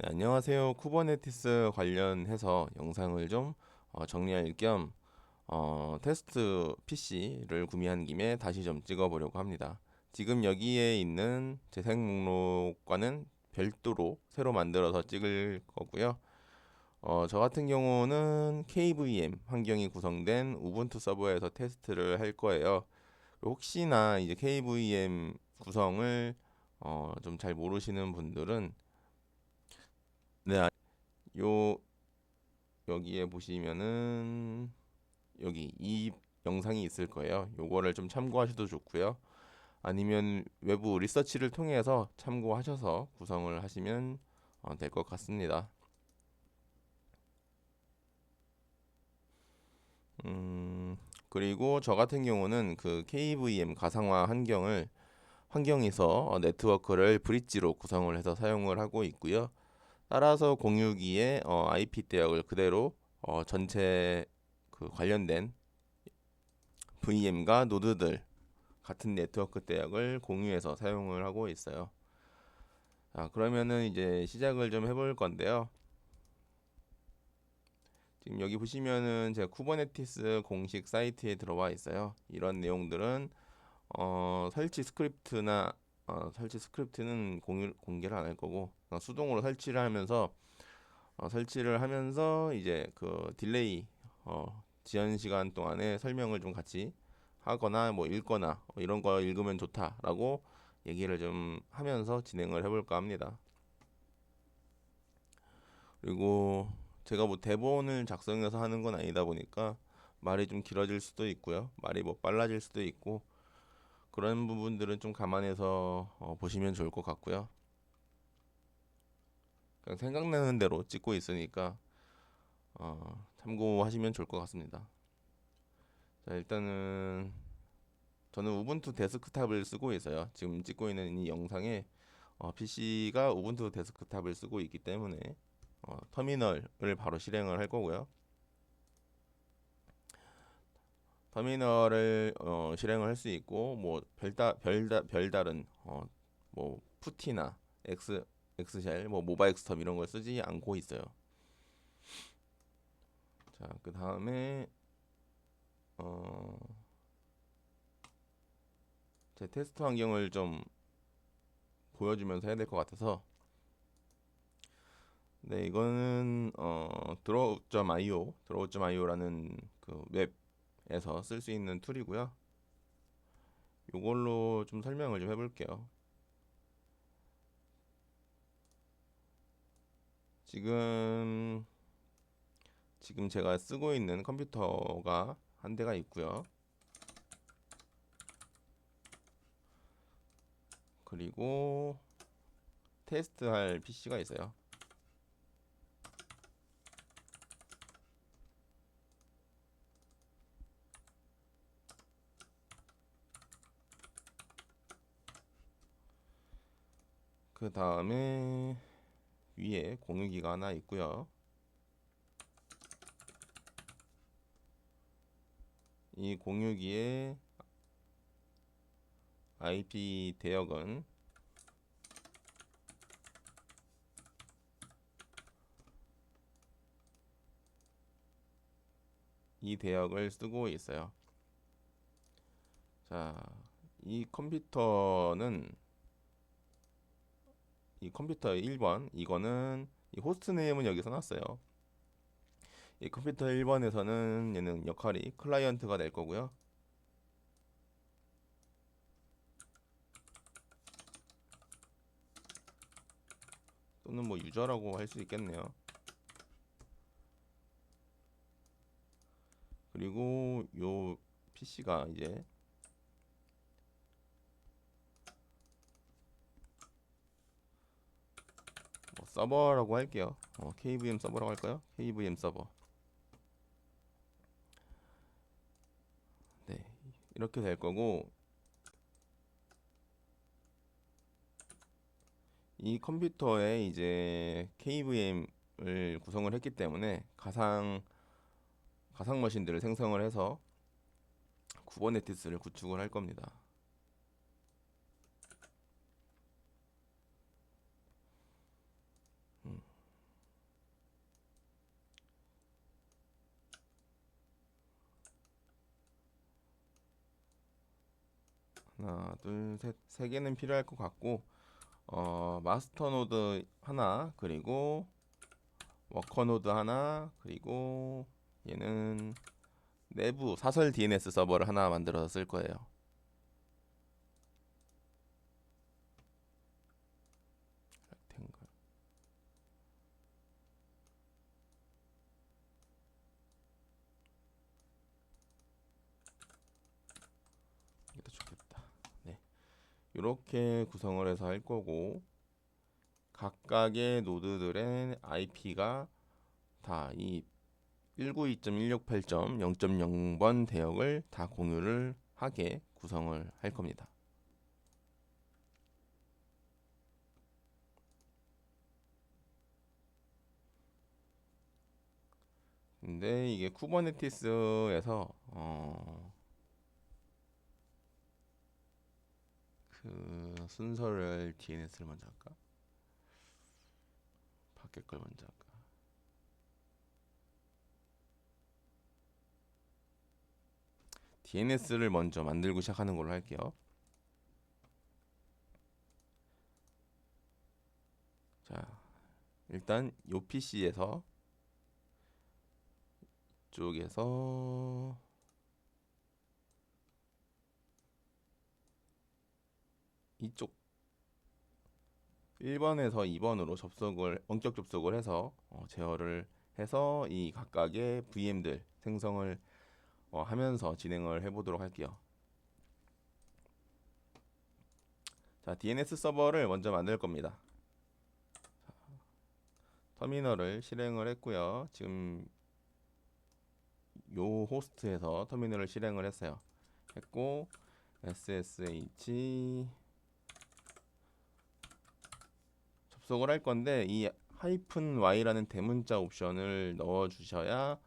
네, 안녕하세요. 쿠버네티스 관련해서 영상을 좀 정리할 겸 테스트 PC를 구매한 김에 다시 좀 찍어보려고 합니다. 지금 여기에 있는 재생 목록과는 별도로 새로 만들어서 찍을 거고요. 저 같은 경우는 KVM 환경이 구성된 우분투 서버에서 테스트를 할 거예요. 혹시나 이제 KVM 구성을 좀 잘 모르시는 분들은 네, 요 여기에 보시면은 여기 이 영상이 있을 거예요. 요거를 좀 참고하셔도 좋고요. 아니면 외부 리서치를 통해서 참고하셔서 구성을 하시면 될 것 같습니다. 음, 그리고 저 같은 경우는 그 KVM 가상화 환경에서 네트워크를 브릿지로 구성을 해서 사용을 하고 있고요. 따라서 공유기에 IP 대역을 그대로 전체 그 관련된 VM과 노드들 같은 네트워크 대역을 공유해서 사용을 하고 있어요. 자, 그러면은 이제 시작을 좀 해볼 건데요. 지금 여기 보시면은 제가 쿠버네티스 공식 사이트에 들어와 있어요. 이런 내용들은 설치 스크립트는 공개를 안 할 거고 수동으로 설치를 하면서 이제 그 딜레이 지연 시간 동안에 설명을 좀 같이 하거나 뭐 읽거나 이런 거 읽으면 좋다라고 얘기를 좀 하면서 진행을 해볼까 합니다. 그리고 제가 뭐 대본을 작성해서 하는 건 아니다 보니까 말이 좀 길어질 수도 있고요. 말이 뭐 빨라질 수도 있고 그런 부분들은 좀 감안해서 보시면 좋을 것 같고요. 그냥 생각나는 대로 찍고 있으니까 참고하시면 좋을 것 같습니다. 자, 일단은 저는 우분투 데스크탑을 쓰고 있어요. 지금 찍고 있는 이 영상에 PC가 우분투 데스크탑을 쓰고 있기 때문에 터미널을 바로 실행을 할 거고요. 터미널을 실행을 할 수 있고 뭐 별다른 뭐 푸티나 엑스쉘 뭐 모바엑스텀 이런 걸 쓰지 않고 있어요. 자, 그 다음에 어, 제 테스트 환경을 좀 보여주면서 해야 될 것 같아서 네, 이거는 드로우.io라는 그 웹에서 쓸 수 있는 툴이고요. 이걸로 좀 설명을 좀 해볼게요. 지금 제가 쓰고 있는 컴퓨터가 한 대가 있고요. 그리고 테스트할 PC가 있어요. 그 다음에 위에 공유기가 하나 있고요. 이 공유기의 IP 대역은 이 대역을 쓰고 있어요. 자, 이 컴퓨터는 이 컴퓨터 1번 이거는 이 호스트 네임은 여기 써놨어요. 이 컴퓨터 1번에서는 얘는 역할이 클라이언트가 될 거고요. 또는 뭐 유저라고 할 수 있겠네요. 그리고 요 PC가 이제 뭐 서버라고 할게요. KVM 서버라고 할까요? KVM 서버. 네, 이렇게 될 거고 이 컴퓨터에 이제 KVM을 구성을 했기 때문에 가상 머신들을 생성을 해서 쿠버네티스를 구축을 할 겁니다. 하나, 둘, 셋, 세 개는 필요할 것 같고, 마스터 노드 하나, 그리고 워커 노드 하나, 그리고 얘는 내부 사설 DNS 서버를 하나 만들어서 쓸 거예요. 이게 더 좋겠다. 네, 이렇게 구성을 해서 할 거고, 각각의 노드들의 IP가 다 이 192.168.0.0번 대역을 다 공유를 하게 구성을 할 겁니다. 근데 이게 쿠버네티스에서 그 순서를 DNS를 먼저 할까? 밖에 걸 먼저 할까? DNS를 먼저 만들고 시작하는 걸로 할게요. 자, 일단 요 PC에서 쪽에서 이쪽 1번에서 2번으로 원격 접속을 해서 제어를 해서 이 각각의 VM들 생성을 하면서 진행을 해보도록 할게요. 자, DNS 서버를 먼저 만들 겁니다. 터미널을 실행을 했고요. 지금 요 호스트에서 터미널을 실행을 했고 SSH 접속을 할 건데 이 -y라는 대문자 옵션을 넣어 주셔야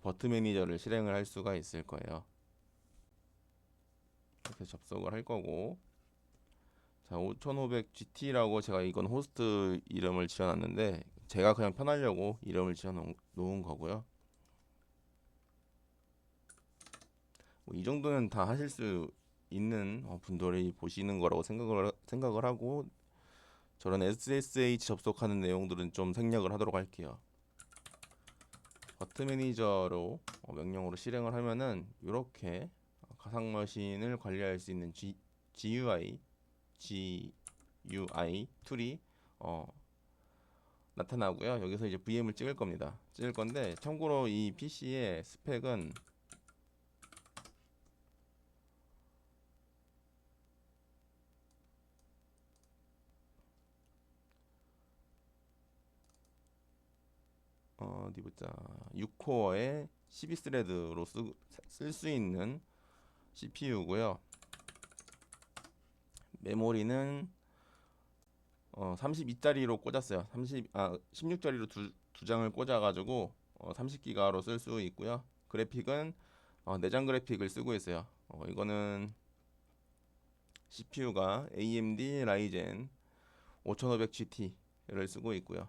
버트 매니저를 실행을 할 수가 있을 거예요. 이렇게 접속을 할 거고, 자, 5500GT라고 제가 이건 호스트 이름을 지어놨는데 제가 그냥 편하려고 이름을 지어 놓은 거고요. 이 정도는 다 하실 수 있는 분들이 보시는 거라고 생각을 하고, 저런 SSH 접속하는 내용들은 좀 생략을 하도록 할게요. 버트 매니저로 명령으로 실행을 하면은 이렇게 가상 머신을 관리할 수 있는 GUI 툴이 나타나고요. 여기서 이제 VM을 찍을 겁니다. 찍을 건데 참고로 이 PC의 스펙은 어디 보자. 6코어에 12스레드로 쓸 수 있는 CPU고요. 메모리는 32짜리로 꽂았어요. 16짜리로 두 장을 꽂아가지고 30기가로 쓸 수 있고요. 그래픽은 내장 그래픽을 쓰고 있어요. 이거는 CPU가 AMD 라이젠 5500GT를 쓰고 있고요.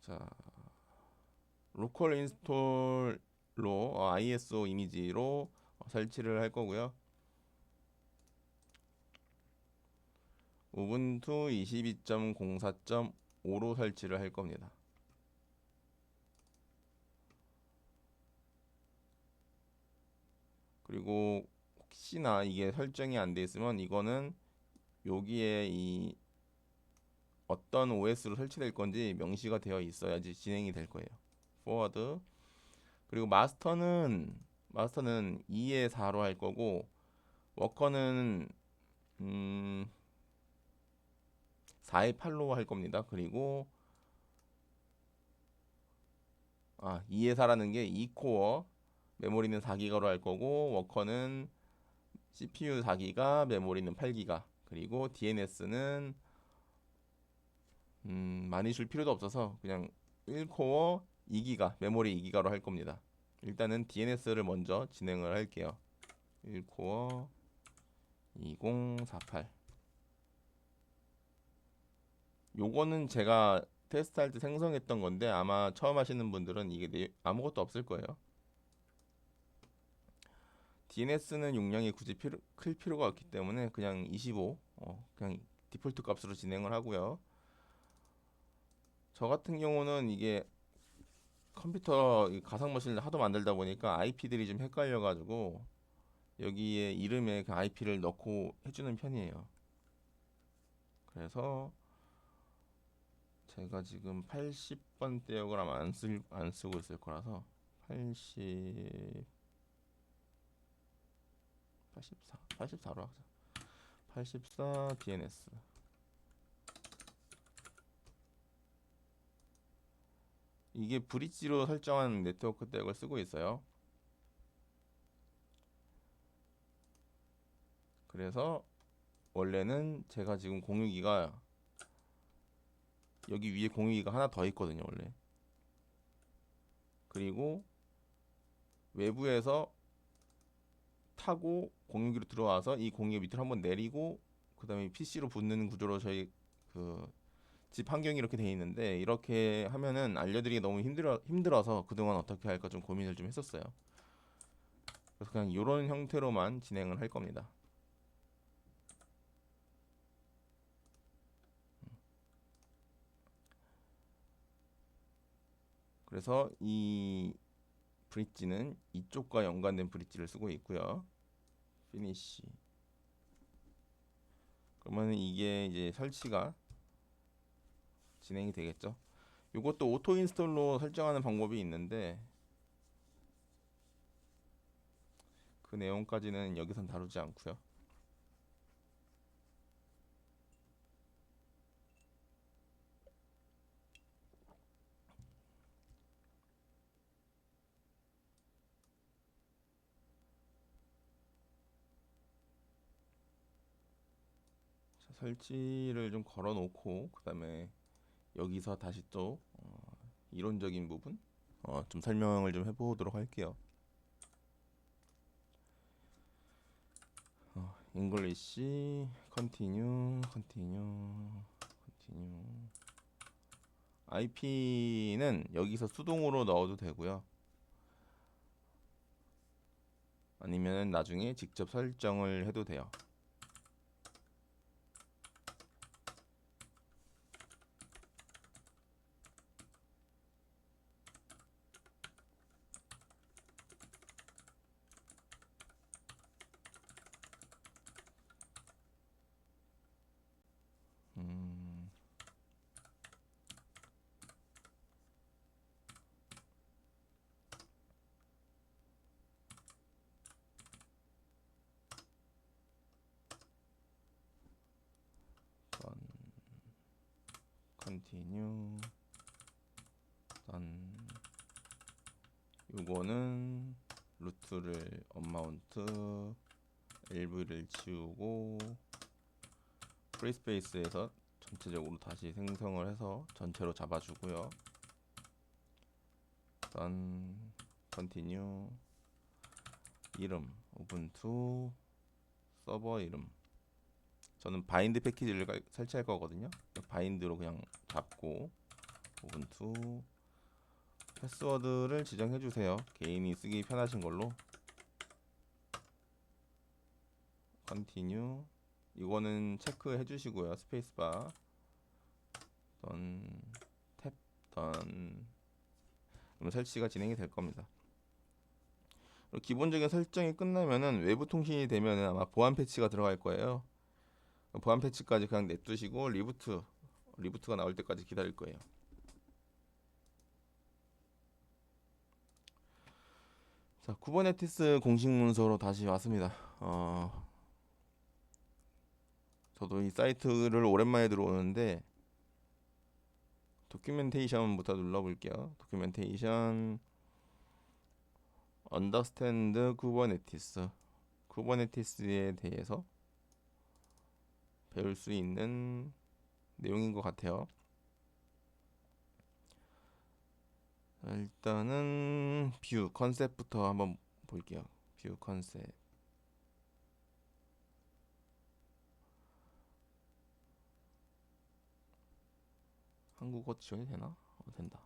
자, 로컬 인스톨로 ISO 이미지로 설치를 할 거고요. 우분투 22.04.5로 설치를 할 겁니다. 그리고 혹시나 이게 설정이 안 돼 있으면 이거는 여기에 이 어떤 OS로 설치될 건지 명시가 되어 있어야지 진행이 될 거예요. 포워드. 그리고 마스터는 2에 4로 할 거고, 워커는 4에 8로 할 겁니다. 그리고 2에 4라는 게 2코어, 메모리는 4기가로 할 거고, 워커는 CPU 4기가, 메모리는 8기가. 그리고 DNS는 많이 줄 필요도 없어서 그냥 1코어 2기가, 메모리 2기가로 할 겁니다. 일단은 DNS를 먼저 진행을 할게요. 1코어 2048. 요거는 제가 테스트할 때 생성했던 건데 아마 처음 하시는 분들은 이게 아무것도 없을 거예요. DNS는 용량이 굳이 클 필요가 없기 때문에 그냥 25 그냥 디폴트 값으로 진행을 하고요. 저 같은 경우는 이게 컴퓨터 가상 머신을 하도 만들다 보니까 IP들이 좀 헷갈려가지고 여기에 이름에 그 IP를 넣고 해주는 편이에요. 그래서 제가 지금 80번대역을 아마 안 쓰고 있을 거라서 80, 84로 하자. 84 DNS. 이게 브릿지로 설정한 네트워크 대역을 쓰고 있어요. 그래서 원래는 제가 지금 공유기가 여기 위에 공유기가 하나 더 있거든요, 원래. 그리고 외부에서 타고 공유기로 들어와서 이 공유기 밑으로 한번 내리고 그다음에 PC로 붙는 구조로 저희 그 집 환경이 이렇게 돼 있는데 이렇게 하면은 알려드리기 너무 힘들어서 그동안 어떻게 할까 좀 고민을 좀 했었어요. 그래서 그냥 이런 형태로만 진행을 할 겁니다. 그래서 이 브릿지는 이쪽과 연관된 브릿지를 쓰고 있고요. 피니시. 그러면 이게 이제 설치가 진행이 되겠죠. 이것도 오토 인스톨로 설정하는 방법이 있는데 그 내용까지는 여기선 다루지 않고요. 자, 설치를 좀 걸어 놓고 그다음에 여기서 다시 또 이론적인 부분 좀 설명을 좀 해보도록 할게요. English, continue, continue, continue. IP는 여기서 수동으로 넣어도 되고요. 아니면 나중에 직접 설정을 해도 돼요. 음, continue, 요거는 루트를 언마운트 LV를 지우고 프리스페이스에서 전체적으로 다시 생성을 해서 전체로 잡아주고요. continue 이름 우분투 서버 이름 저는 바인드 패키지를 설치할 거거든요. 바인드로 그냥 잡고 우분투 패스워드를 지정해 주세요. 개인이 쓰기 편하신 걸로. continue 이거는 체크해 주시고요. 스페이스바 탭 그럼 설치가 진행이 될 겁니다. 기본적인 설정이 끝나면은 외부 통신이 되면은 아마 보안 패치가 들어갈 거예요. 보안 패치까지 그냥 냅두시고 리부트가 나올 때까지 기다릴 거예요. 자, 쿠버네티스 공식 문서로 다시 왔습니다. 저도 이 사이트를 오랜만에 들어오는데 도큐멘테이션부터 눌러볼게요. 도큐멘테이션 언더스탠드 쿠버네티스 쿠버네티스에 대해서 배울 수 있는 내용인 것 같아요. 일단은 뷰 컨셉부터 한번 볼게요. 뷰 컨셉. 한국어 지원이 되나? 된다.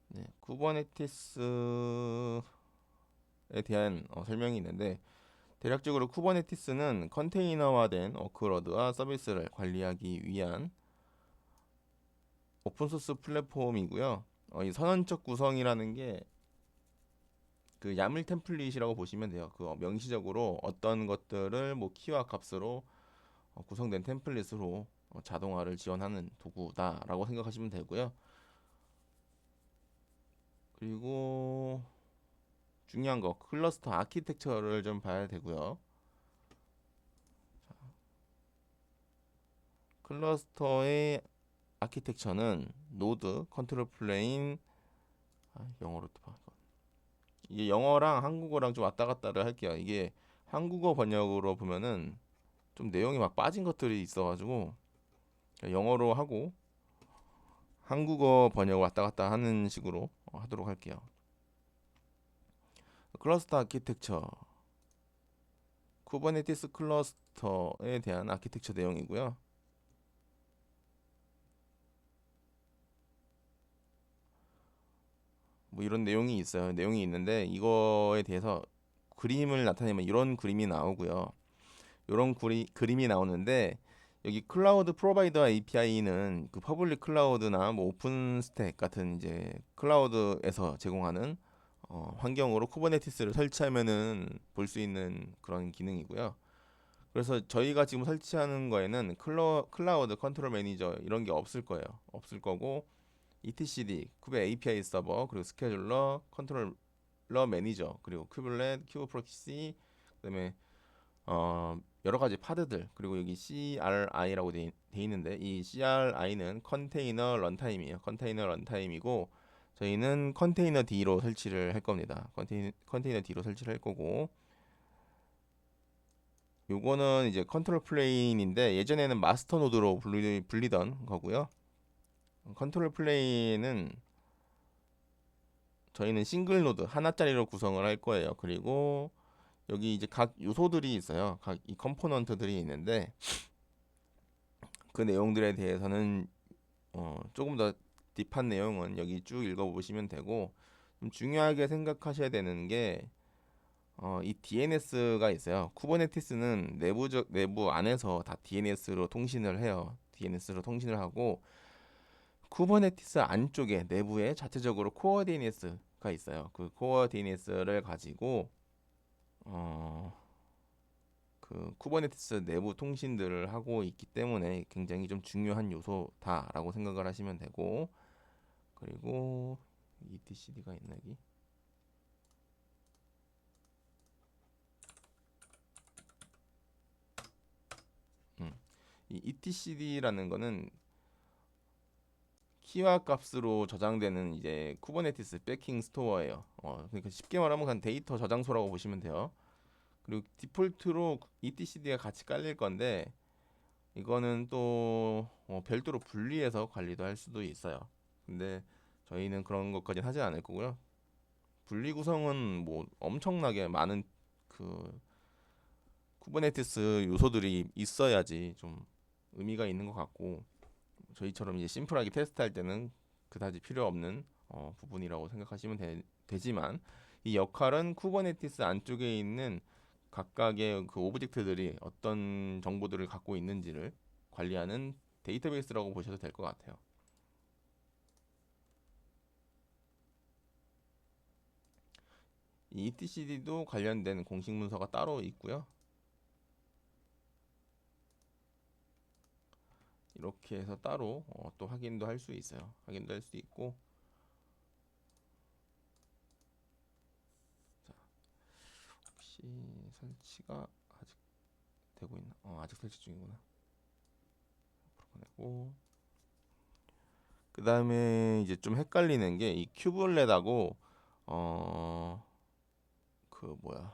네, 쿠버네티스에 대한 설명이 있는데 대략적으로 쿠버네티스는 컨테이너화된 워크로드와 서비스를 관리하기 위한 오픈소스 플랫폼이고요. 이 선언적 구성이라는 게 그 야물 템플릿이라고 보시면 돼요. 그 명시적으로 어떤 것들을 뭐 키와 값으로 구성된 템플릿으로 자동화를 지원하는 도구다라고 생각하시면 되고요. 그리고 중요한 거 클러스터 아키텍처를 좀 봐야 되고요. 클러스터의 아키텍처는 노드, 컨트롤 플레인, 영어로 또 봐. 이게 영어랑 한국어랑 좀 왔다 갔다를 할게요. 이게 한국어 번역으로 보면은 좀 내용이 막 빠진 것들이 있어가지고 영어로 하고 한국어 번역 왔다 갔다 하는 식으로 하도록 할게요. 클러스터 아키텍처, 쿠버네티스 클러스터에 대한 아키텍처 내용이고요. 뭐 이런 내용이 있어요. 내용이 있는데 이거에 대해서 그림을 나타내면 이런 그림이 나오고요. 이런 그림이 나오는데 여기 클라우드 프로바이더 API는 그 퍼블릭 클라우드나 뭐 오픈 스택 같은 이제 클라우드에서 제공하는 환경으로 쿠버네티스를 설치하면은 볼 수 있는 그런 기능이고요. 그래서 저희가 지금 설치하는 거에는 클라우드 컨트롤 매니저 이런 게 없을 거예요. 없을 거고 etcd, 쿠베 API 서버, 그리고 스케줄러, 컨트롤러 매니저, 그리고 큐블렛, 큐브 프록시, 그다음에 여러 가지 파드들, 그리고 여기 CRI라고 돼 있는데 이 CRI는 컨테이너 런타임이에요. 컨테이너 런타임이고 저희는 컨테이너 D로 설치를 할 겁니다. 컨테이너 D로 설치를 할 거고 요거는 이제 컨트롤 플레인인데 예전에는 마스터 노드로 불리던 거고요. 컨트롤 플레인은 저희는 싱글 노드 하나짜리로 구성을 할 거예요. 그리고 여기 이제 각 요소들이 있어요. 각 이 컴포넌트들이 있는데 그 내용들에 대해서는 조금 더 딥한 내용은 여기 쭉 읽어보시면 되고 좀 중요하게 생각하셔야 되는 게 이 DNS가 있어요. 쿠버네티스는 내부 안에서 다 DNS로 통신을 해요. DNS로 통신을 하고 쿠버네티스 안쪽에 내부에 자체적으로 코어 DNS가 있어요. 그 코어 DNS를 가지고 어, 그 쿠버네티스 내부 통신들을 하고 있기 때문에 굉장히 좀 중요한 요소다라고 생각을 하시면 되고 그리고 etcd가 있나 여기? 음. 이 etcd라는 거는 키와 값으로 저장되는 이제 쿠버네티스 백킹 스토어예요. 그러니까 쉽게 말하면 그냥 데이터 저장소라고 보시면 돼요. 그리고 디폴트로 etcd가 같이 깔릴 건데 이거는 또 별도로 분리해서 관리도 할 수도 있어요. 근데 저희는 그런 것까지는 하지 않을 거고요. 분리 구성은 뭐 엄청나게 많은 그 쿠버네티스 요소들이 있어야지 좀 의미가 있는 것 같고 저희처럼 이제 심플하게 테스트할 때는 그다지 필요 없는 부분이라고 생각하시면 되지만 이 역할은 쿠버네티스 안쪽에 있는 각각의 그 오브젝트들이 어떤 정보들을 갖고 있는지를 관리하는 데이터베이스라고 보셔도 될 것 같아요. 이 etcd도 관련된 공식 문서가 따로 있고요. 이렇게 해서 따로 또 확인도 할 수 있어요. 확인도 할 수 있고 자, 혹시 설치가 아직 되고 있나? 아직 설치 중이구나. 보내고 그 다음에 이제 좀 헷갈리는 게 이 큐블렛하고 그 뭐야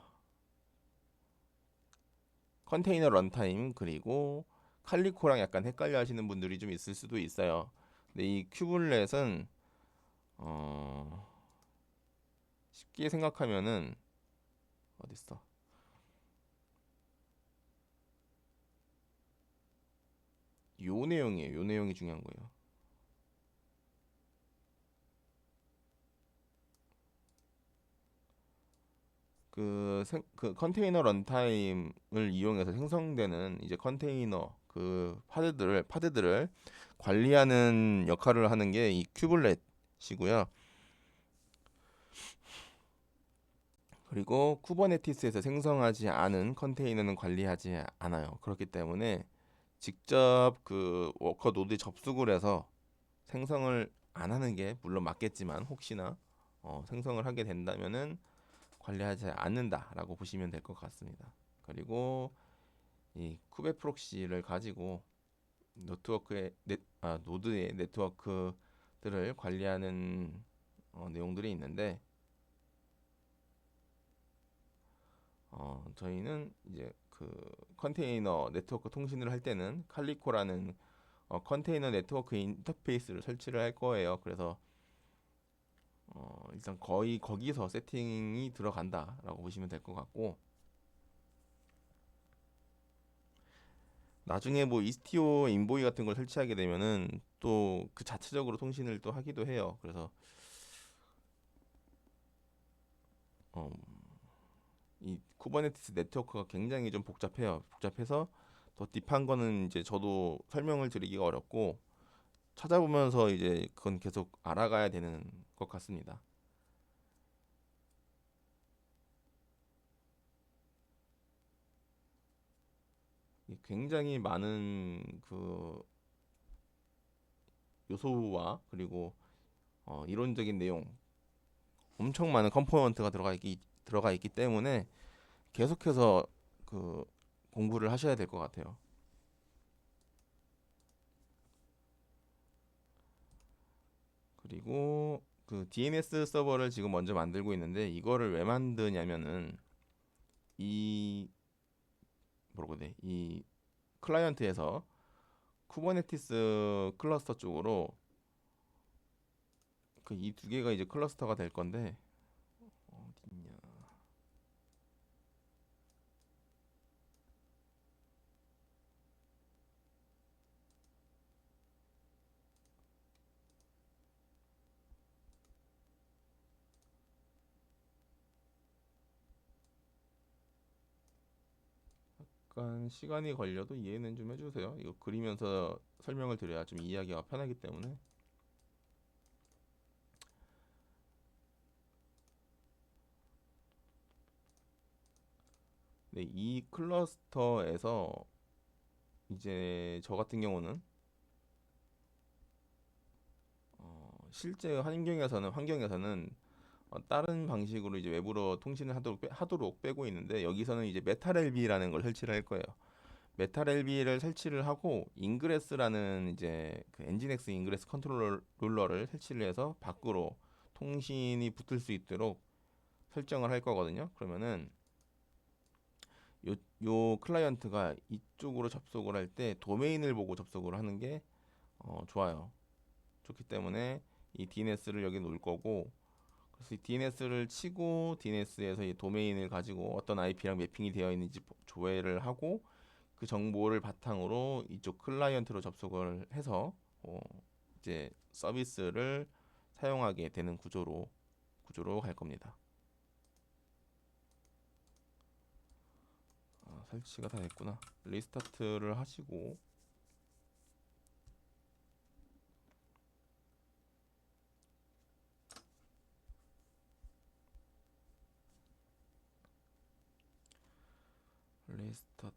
컨테이너 런타임 그리고 칼리코랑 약간 헷갈려 하시는 분들이 좀 있을 수도 있어요. 근데 이 큐블렛은 어, 쉽게 생각하면은 어딨어? 요 내용이에요. 요 내용이 중요한 거예요. 그 컨테이너 런타임을 이용해서 생성되는 이제 컨테이너 그 파드들을 관리하는 역할을 하는 게 이 큐블렛이고요. 그리고 쿠버네티스에서 생성하지 않은 컨테이너는 관리하지 않아요. 그렇기 때문에 직접 그 워커 노드에 접속을 해서 생성을 안 하는 게 물론 맞겠지만 혹시나 생성을 하게 된다면은 관리하지 않는다라고 보시면 될 것 같습니다. 그리고 이 쿠베 프록시를 가지고 노드의 네트워크들을 관리하는 내용들이 있는데 저희는 이제 그 컨테이너 네트워크 통신을 할 때는 칼리코라는 컨테이너 네트워크 인터페이스를 설치를 할 거예요. 그래서 일단 거의 거기서 세팅이 들어간다라고 보시면 될 것 같고 나중에 뭐 이스티오 인보이 같은 걸 설치하게 되면은 또 그 자체적으로 통신을 또 하기도 해요. 그래서 어, 이 쿠버네티스 네트워크가 굉장히 좀 복잡해요. 복잡해서 더 딥한 거는 이제 저도 설명을 드리기가 어렵고 찾아보면서 이제 그건 계속 알아가야 되는 것 같습니다. 굉장히 많은 그 요소와 그리고 이론적인 내용, 엄청 많은 컴포넌트가 들어가 있기 때문에 계속해서 그 공부를 하셔야 될 것 같아요. 그리고 그 DNS 서버를 지금 먼저 만들고 있는데 이거를 왜 만드냐면은 이 뭐라고 해야 돼? 이 클라이언트에서 쿠버네티스 클러스터 쪽으로 그 이 두 개가 이제 클러스터가 될 건데 어딨냐? 약간 시간이 걸려도 이해는 좀 해주세요. 이거 그리면서 설명을 드려야 좀 이해하기가 편하기 때문에. 네, 이 클러스터에서 이제 저 같은 경우는 실제 환경에서는 다른 방식으로 이제 외부로 통신을 하도록 빼고 있는데 여기서는 이제 메탈LB라는 걸 설치를 할 거예요. 메탈LB를 설치를 하고 인그레스라는 이제 그 엔진X 인그레스 컨트롤러를 설치를 해서 밖으로 통신이 붙을 수 있도록 설정을 할 거거든요. 그러면은 요 클라이언트가 이쪽으로 접속을 할 때 도메인을 보고 접속을 하는 게 좋아요. 좋기 때문에 이 DNS를 여기 놓을 거고 그래서 이 DNS를 치고 DNS에서 이 도메인을 가지고 어떤 IP랑 매핑이 되어 있는지 조회를 하고 그 정보를 바탕으로 이쪽 클라이언트로 접속을 해서 이제 서비스를 사용하게 되는 구조로 갈 겁니다. 설치가 다 됐구나. 리스타트를 하시고 리스타트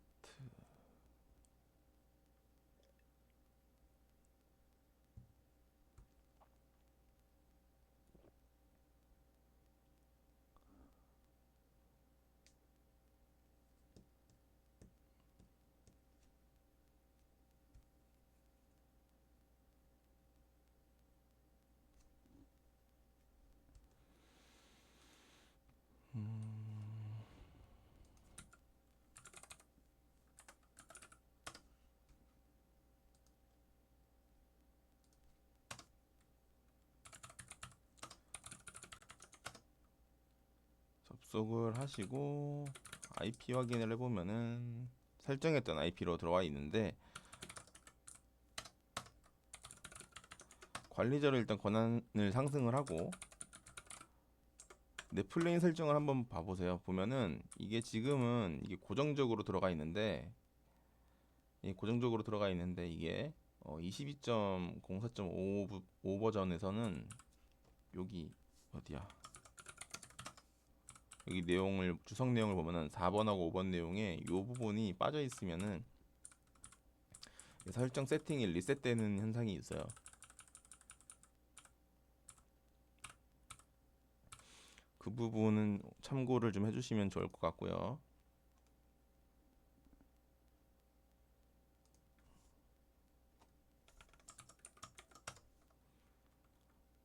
접속을 하시고 IP 확인을 해보면은 설정했던 IP로 들어와 있는데 관리자로 일단 권한을 상승을 하고 네, 플레인 설정을 한번 봐보세요. 보면은 이게 지금은 이게 고정적으로 들어가 있는데, 이게 22.04.5 버전에서는 여기 어디야? 여기 내용을 주석 내용을 보면은 4번하고 5번 내용에 이 부분이 빠져 있으면은 설정 세팅이 리셋되는 현상이 있어요. 그 부분은 참고를 좀 해주시면 좋을 것 같고요.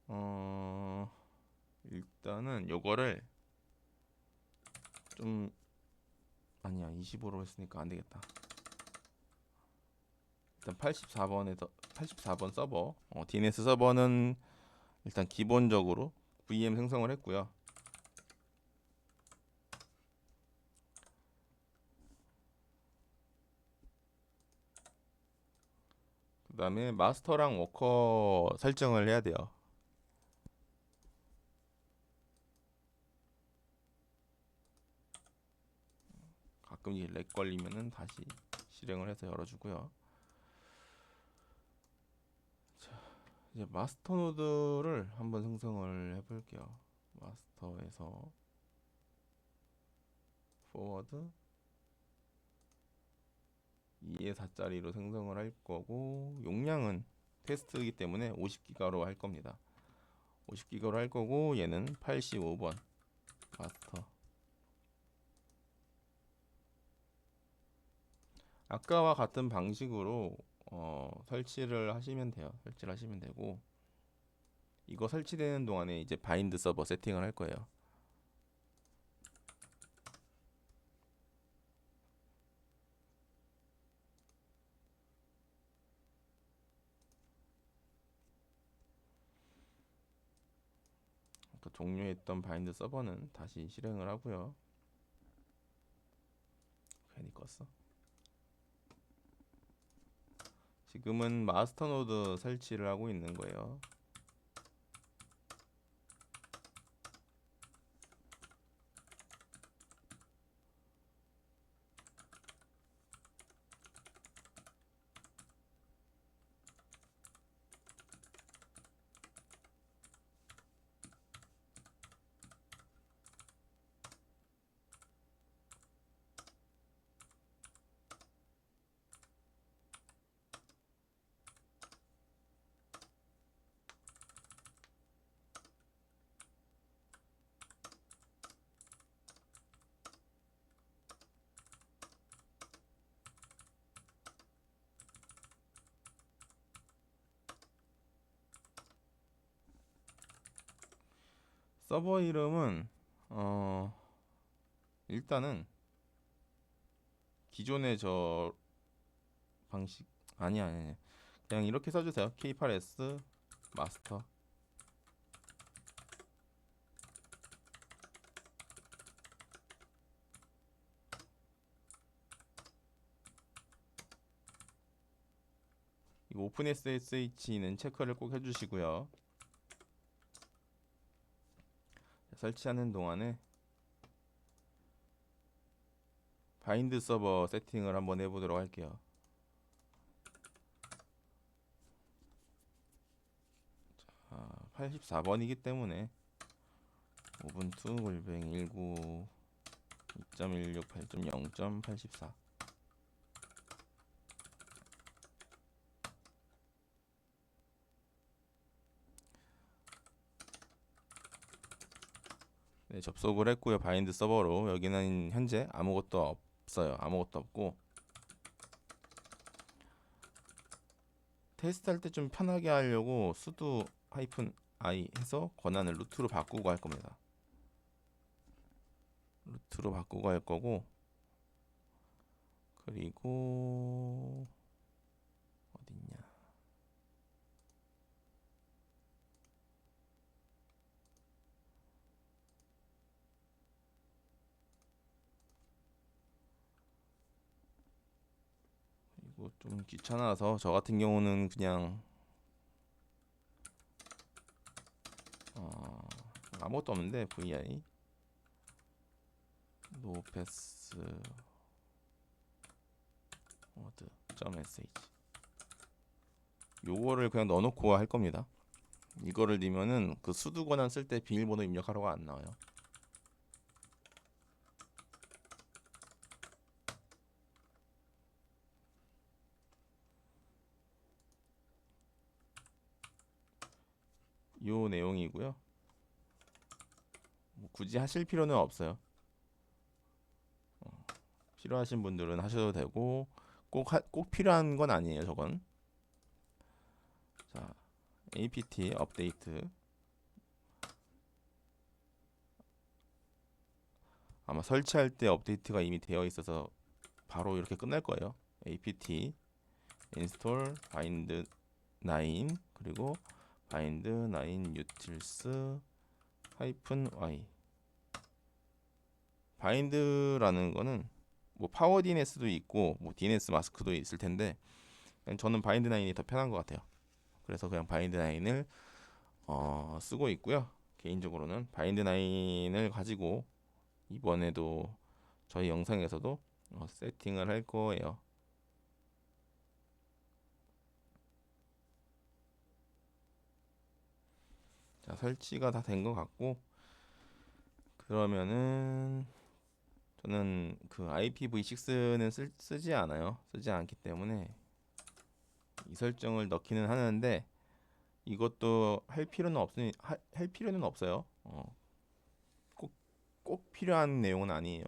어, 일단은 요거를 좀 아니야 25로 했으니까 안 되겠다. 일단 84번 서버 DNS 서버는 일단 기본적으로 VM 생성을 했고요. 그 다음에 마스터랑 워커 설정을 해야 돼요. 가끔 이렉 걸리면은 다시 실행을 해서 열어주고요. 자, 이제 마스터 노드를 한번 생성을 해볼게요. 마스터에서 포워드 2의 4짜리로 생성을 할 거고, 용량은 테스트이기 때문에 50기가로 할 겁니다. 50기가로 할 거고, 얘는 85번 마스터. 아까와 같은 방식으로 설치를 하시면 돼요. 설치를 하시면 되고, 이거 설치되는 동안에 이제 바인드 서버 세팅을 할 거예요. 종료했던 바인드 서버는 다시 실행을 하고요. 괜히 껐어. 지금은 마스터 노드 설치를 하고 있는 거예요. 서버 이름은 일단은 기존의 저 방식 아니야. 그냥 이렇게 써주세요. K8S 마스터. 이거 오픈 SSH는 체크를 꼭 해주시고요. 설치하는 동안에 바인드 서버 세팅을 한번 해보도록 할게요. 84번이기 때문에 우분투 골뱅이 19 2.168.0.84. 네, 접속을 했고요. 바인드 서버로. 여기는 현재 아무것도 없어요. 아무것도 없고, 테스트 할 때 좀 편하게 하려고 sudo -i 해서 권한을 루트로 바꾸고 할 겁니다. 루트로 바꾸고 할 거고, 그리고 어딨냐? 이거 좀 귀찮아서 저 같은 경우는 그냥 아무것도 없는데 vi password.sh 요거를 그냥 넣어놓고 할 겁니다. 이거를 넣으면은 그 수도 권한 쓸 때 비밀번호 입력하라고 안 나와요. 요 내용이고요. 뭐 굳이 하실 필요는 없어요. 필요하신 분들은 하셔도 되고 꼭 필요한 건 아니에요. 저건. 자, apt 업데이트. 아마 설치할 때 업데이트가 이미 되어 있어서 바로 이렇게 끝날 거예요. apt install bind 9 그리고 bind 9 utils -y. 바인드라는 거는 뭐 파워 DNS도 있고 뭐 DNS 마스크도 있을 텐데 저는 바인드 9이 더 편한 것 같아요. 그래서 그냥 바인드 9을 쓰고 있고요. 개인적으로는 바인드 9을 가지고 이번에도 저희 영상에서도 세팅을 할 거예요. 자, 설치가 다 된 것 같고 그러면은 저는 그 IPv6는 쓰지 않아요. 쓰지 않기 때문에 이 설정을 넣기는 하는데 이것도 할 필요는 할 필요는 없어요. 꼭 필요한 내용은 아니에요.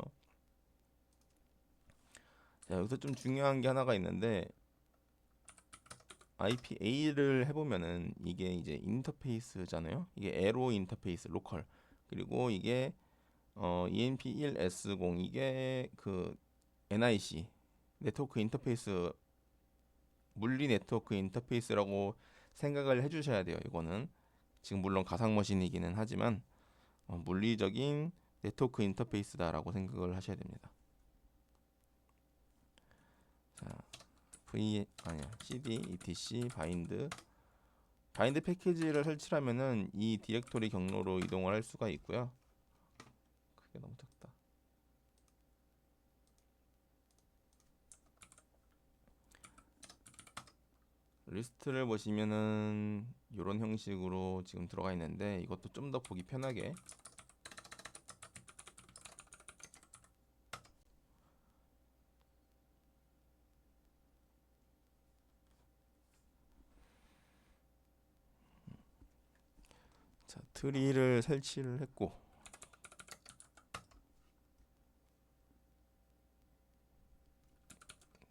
자, 여기서 좀 중요한 게 하나가 있는데 IPA를 해보면은 이게 이제 인터페이스잖아요. 이게 에로 인터페이스 로컬 그리고 이게 EMP1S0 이게 그 NIC 네트워크 인터페이스 물리 네트워크 인터페이스라고 생각을 해주셔야 돼요. 이거는 지금 물론 가상 머신이기는 하지만 물리적인 네트워크 인터페이스다라고 생각을 하셔야 됩니다. 자, cd etc 바인드 패키지를 설치하면은 이 디렉토리 경로로 이동을 할 수가 있고요. 그게 너무 작다. 리스트를 보시면은 이런 형식으로 지금 들어가 있는데 이것도 좀 더 보기 편하게 자, 트리를 설치를 했고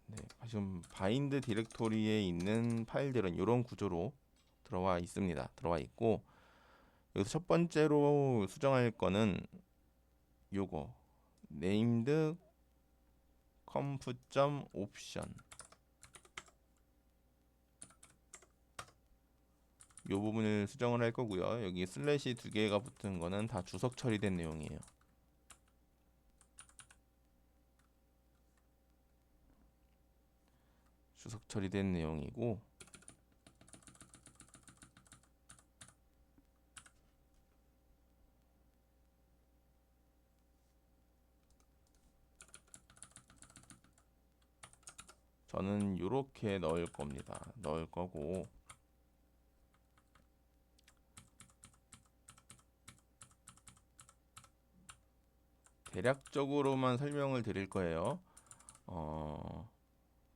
네, 지금 바인드 디렉토리에 있는 파일들은 이런 구조로 들어와 있습니다. 들어와 있고 여기서 첫 번째로 수정할 거는 요거 named conf.option 요 부분을 수정을 할 거고요. 여기 슬래시 두 개가 붙은 거는 다 주석 처리된 내용이에요. 주석 처리된 내용이고 저는 요렇게 넣을 겁니다. 넣을 거고 대략적으로만 설명을 드릴 거예요.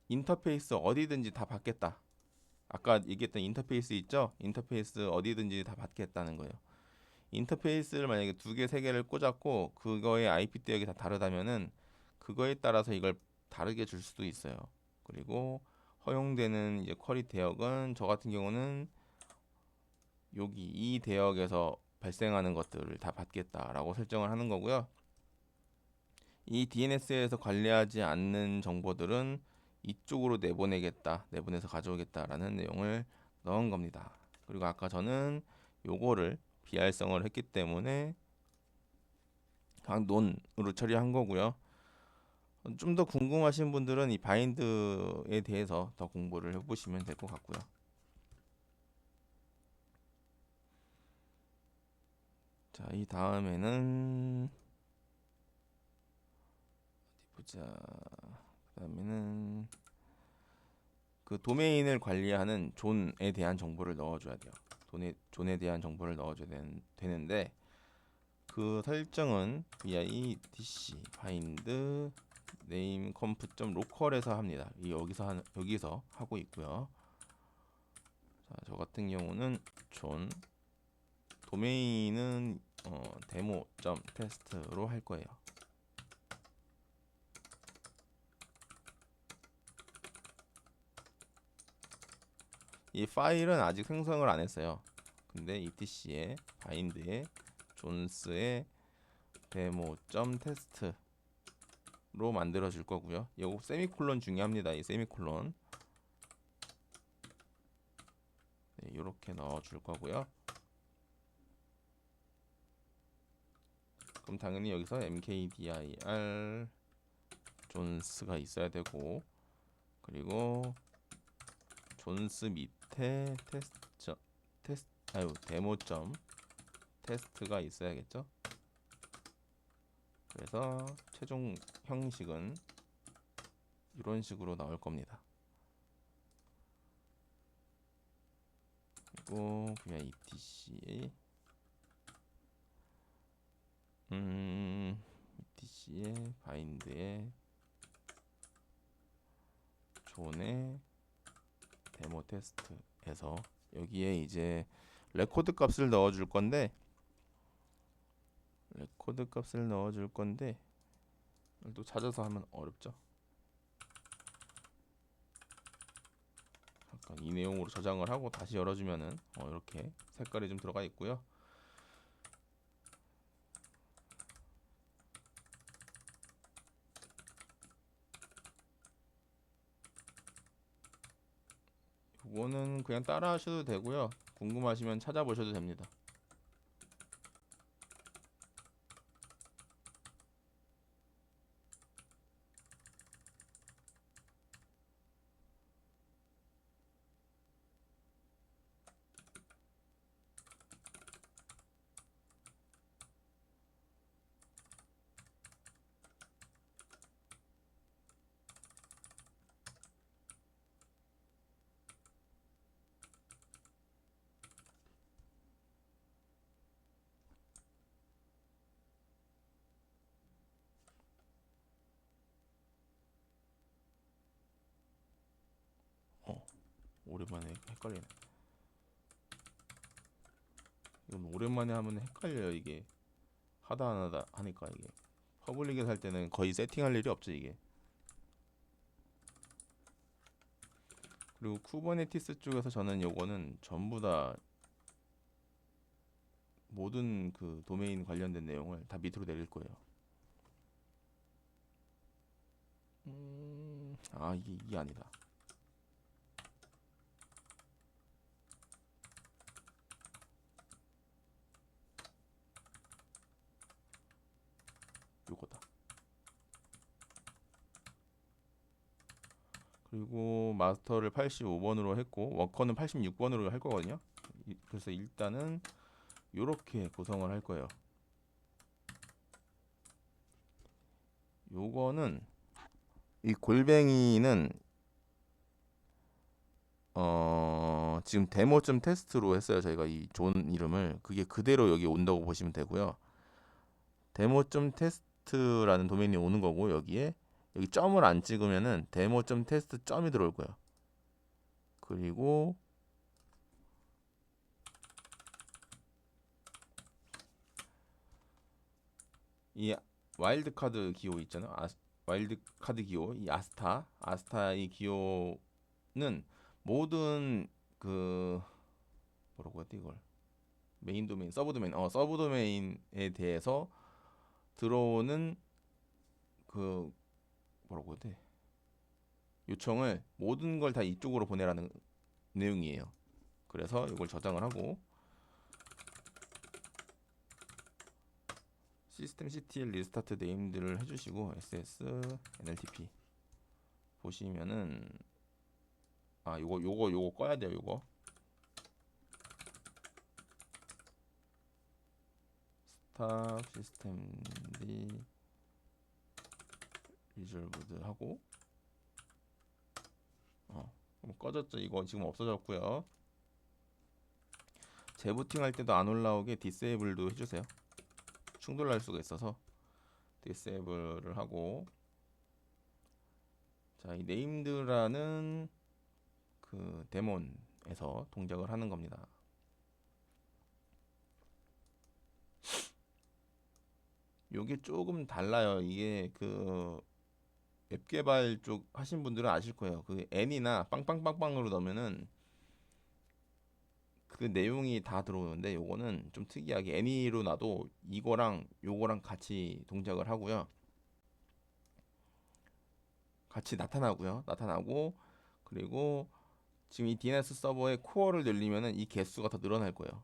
인터페이스 어디든지 다 받겠다. 아까 얘기했던 인터페이스 있죠? 인터페이스 어디든지 다 받겠다는 거예요. 인터페이스를 만약에 두 개, 세 개를 꽂았고 그거의 IP 대역이 다 다르다면은 그거에 따라서 이걸 다르게 줄 수도 있어요. 그리고 허용되는 이제 쿼리 대역은 저 같은 경우는 여기 이 대역에서 발생하는 것들을 다 받겠다라고 설정을 하는 거고요. 이 DNS에서 관리하지 않는 정보들은 이쪽으로 내보내겠다, 내보내서 가져오겠다라는 내용을 넣은 겁니다. 그리고 아까 저는 요거를 비활성을 했기 때문에 그냥 논으로 처리한 거고요. 좀 더 궁금하신 분들은 이 바인드에 대해서 더 공부를 해보시면 될 것 같고요. 자, 이 다음에는 자, 그다음에는 그 도메인을 관리하는 존에 대한 정보를 넣어줘야 돼요. 존에 대한 정보를 넣어줘야 되는데 그 설정은 vi etc find name conf.local에서 합니다. 여기서 하고 있고요. 자, 저 같은 경우는 존 도메인은 demo.test로 할 거예요. 이 파일은 아직 생성을 안 했어요. 근데 etc에 bind에 존스의 demo.test로 만들어 줄 거고요. 요거 세미콜론 중요합니다. 이 세미콜론. 네, 이렇게 넣어 줄 거고요. 그럼 당연히 여기서 mkdir 존스가 있어야 되고, 그리고 존스 밑에 데모.test가 있어야겠죠. 그래서 최종 형식은 이런 식으로 나올 겁니다. 그리고 그냥 etc에 etc에 bind에 존의 데모 테스트에서 여기에 이제 레코드 값을 넣어줄 건데 또 찾아서 하면 어렵죠. 잠깐 이 내용으로 저장을 하고 다시 열어주면은 이렇게 색깔이 좀 들어가 있고요. 이거는 그냥 따라 하셔도 되고요. 궁금하시면 찾아보셔도 됩니다. 오랜만에 헷갈리네. 이건 오랜만에 하면 헷갈려요. 이게 하다 안 하다 하니까 이게 퍼블릭에서 할 때는 거의 세팅할 일이 없죠 이게. 그리고 쿠버네티스 쪽에서 저는 요거는 전부 다 모든 그 도메인 관련된 내용을 다 밑으로 내릴 거예요. 이게 아니다. 요거다. 그리고 마스터를 85번으로 했고 워커는 86번으로 할 거거든요. 그래서 일단은 요렇게 구성을 할 거예요. 요거는 이 골뱅이는 지금 데모.점 테스트로 했어요. 저희가 이 존 이름을 그게 그대로 여기 온다고 보시면 되고요. 데모.점 테스트라는 도메인이 오는 거고 여기 점을 안 찍으면은 데모.점 테스트 점이 들어올 거예요. 그리고 이 와일드 카드 기호 있잖아요. 와일드 카드 기호 이 아스타의 기호는 모든 그 뭐라고 해야 돼 이걸 메인 도메인, 서브 도메인에 대해서 들어오는 그 뭐라고 해야 돼 요청을 모든 걸 다 이쪽으로 보내라는 내용이에요. 그래서 이걸 저장을 하고 시스템 ctl 리스타트 네임들을 해주시고 ss nltp 보시면은 요거 꺼야 돼요. 요거 스탑 시스템 비주얼 보드 하고 꺼졌죠. 이거 지금 없어졌고요. 재부팅 할 때도 안 올라오게 디세이블도 해주세요. 충돌할 수가 있어서 디세이블을 하고, 자, 이 네임드라는 그 데몬에서 동작을 하는 겁니다. 요게 조금 달라요. 이게 그 웹개발 쪽 하신 분들은 아실 거예요. 그 n이나 빵빵빵빵으로 넣으면은 그 내용이 다 들어오는데, 요거는 좀 특이하게 any로 놔도 이거랑 요거랑 같이 동작을 하고요. 같이 나타나고, 그리고 지금 이 DNS 서버의 코어를 늘리면은 이 개수가 더 늘어날 거예요.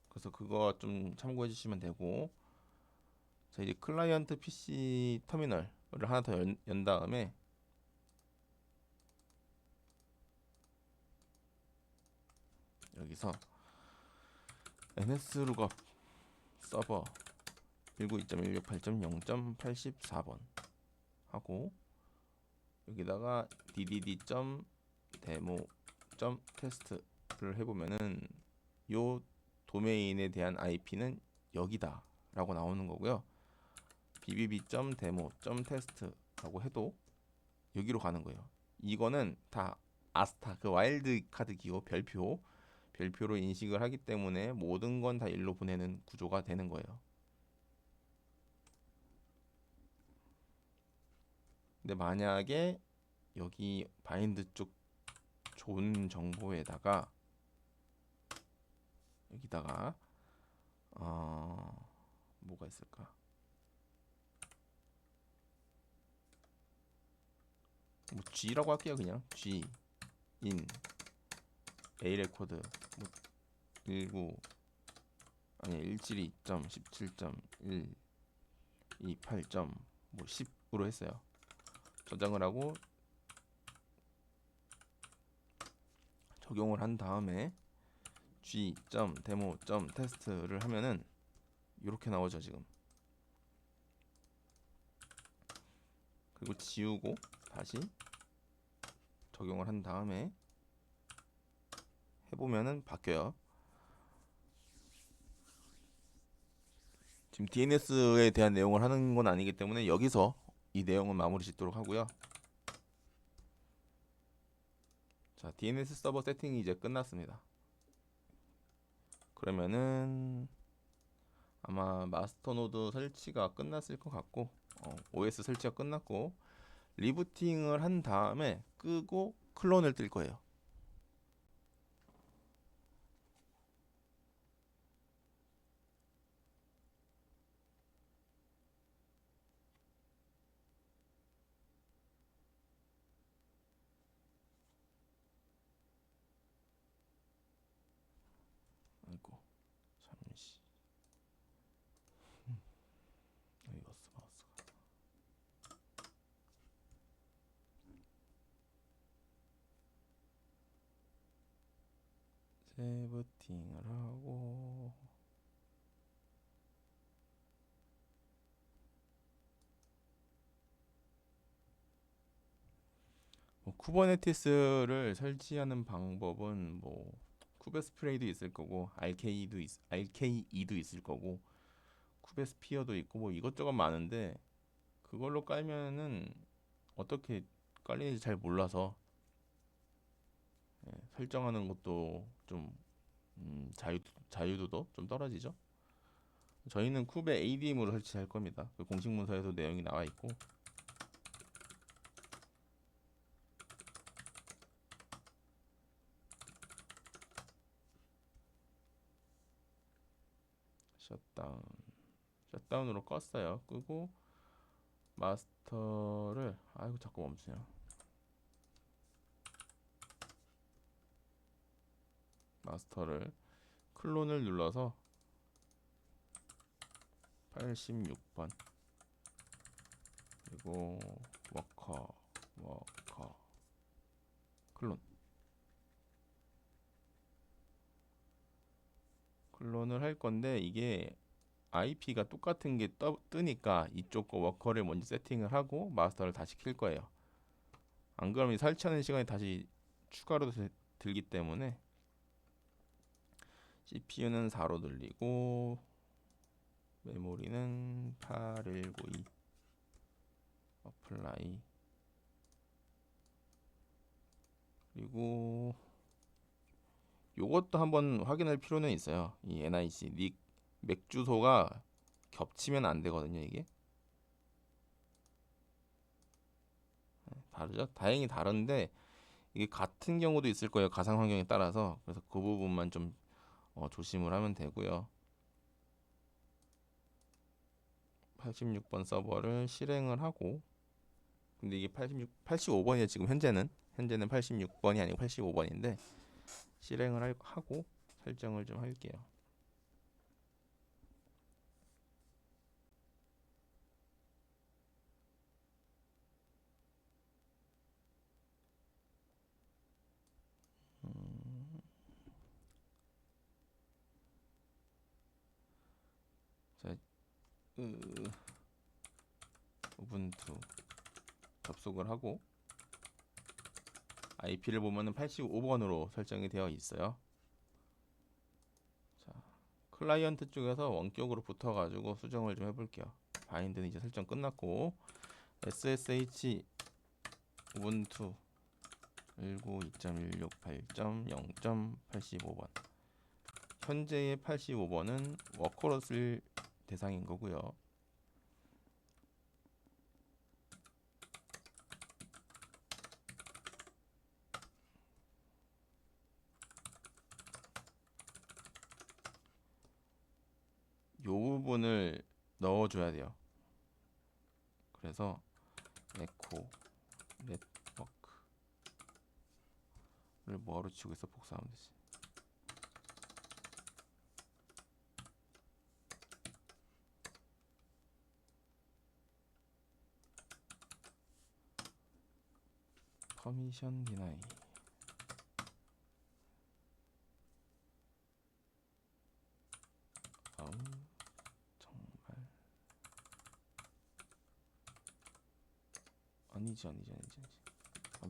그래서 그거 좀 참고해 주시면 되고, 자, 이제 클라이언트 PC 터미널을 하나 더 연 다음에 여기서 nslookup 서버 192.168.0.84번 하고, 여기다가 ddd.demo.test를 해보면은 요 도메인에 대한 IP는 여기다 라고 나오는 거고요. bbb.demo.test라고 해도 여기로 가는 거예요. 이거는 다 아스타, 그 와일드 카드 기호 별표로 인식을 하기 때문에 모든 건 다 일로 보내는 구조가 되는 거예요. 근데 만약에 여기 바인드 쪽 좋은 정보에다가 여기다가 뭐가 있을까? 뭐 G라고 할게요. 그냥 G in A 레코드 뭐 19 아니 172.17.1 28. 뭐 10으로 했어요. 저장을 하고 적용을 한 다음에 g.demo.test를 하면은 이렇게 나오죠 지금. 그리고 지우고 다시 적용을 한 다음에 해보면은 바뀌어요. 지금 DNS에 대한 내용을 하는 건 아니기 때문에 여기서 이 내용은 마무리 짓도록 하고요. 자, DNS 서버 세팅이 이제 끝났습니다. 그러면은 아마 마스터 노드 설치가 끝났을 것 같고, OS 설치가 끝났고, 리부팅을 한 다음에 끄고 클론을 뜰 거예요. 아이고, 잠시. 어디 갔어, 마우스가. 세부팅을 하고, 쿠버네티스를 설치하는 방법은 뭐 쿠베스프레이도 있을 거고 RKE도 있을 거고 쿠베스피어도 있고 뭐 이것저것 많은데, 그걸로 깔면은 어떻게 깔리는지 잘 몰라서 설정하는 것도 좀 자유도도 좀 떨어지죠. 저희는 쿠베 ADM으로 설치할 겁니다. 그 공식 문서에도 내용이 나와 있고. 셧다운으로 껐어요. 끄고 마스터를, 아이고 자꾸 멈추냐. 마스터를 클론을 눌러서 86번 그리고 워커 클론을 할 건데, 이게 IP가 똑같은 게 뜨니까 이쪽 거 워커를 먼저 세팅을 하고 마스터를 다시 킬 거예요. 안 그러면 설치하는 시간이 다시 추가로 들기 때문에 CPU는 4로 늘리고 메모리는 8192 어플라이. 그리고 요것도 한번 확인할 필요는 있어요. 이 NIC 맥 주소가 겹치면 안 되거든요. 이게 다르죠? 다행히 다른데 이게 같은 경우도 있을 거예요. 가상 환경에 따라서. 그래서 그 부분만 좀 조심을 하면 되고요. 86번 서버를 실행을 하고, 근데 이게 85번이에요. 지금 현재는 86번이 아니고 85번인데 실행을 하고 설정을 좀 할게요. 자, 우분투 접속을 하고 IP를 보면은 85번으로 설정이 되어 있어요. 자, 클라이언트 쪽에서 원격으로 붙어가지고 수정을 좀 해볼게요. 바인드는 이제 설정 끝났고 SSH 우분투 192.168.0.85번 현재의 85번은 워커로 쓸 대상인 거고요. 요 부분을 넣어줘야 돼요. 그래서 에코 네트워크를 뭐하러 치고 있어? 복사하면 되지. 퍼미션 디나이. 정말 아니지.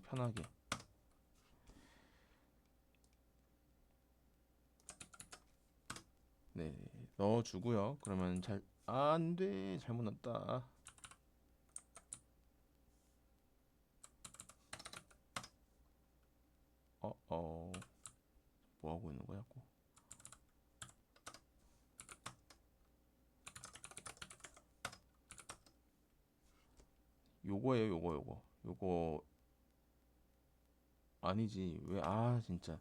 편하게. 네, 넣어주고요. 그러면 안 돼. 잘못 넣었다. 뭐 하고 있는 거야? 요거예요. 요거 아니지. 왜? 진짜.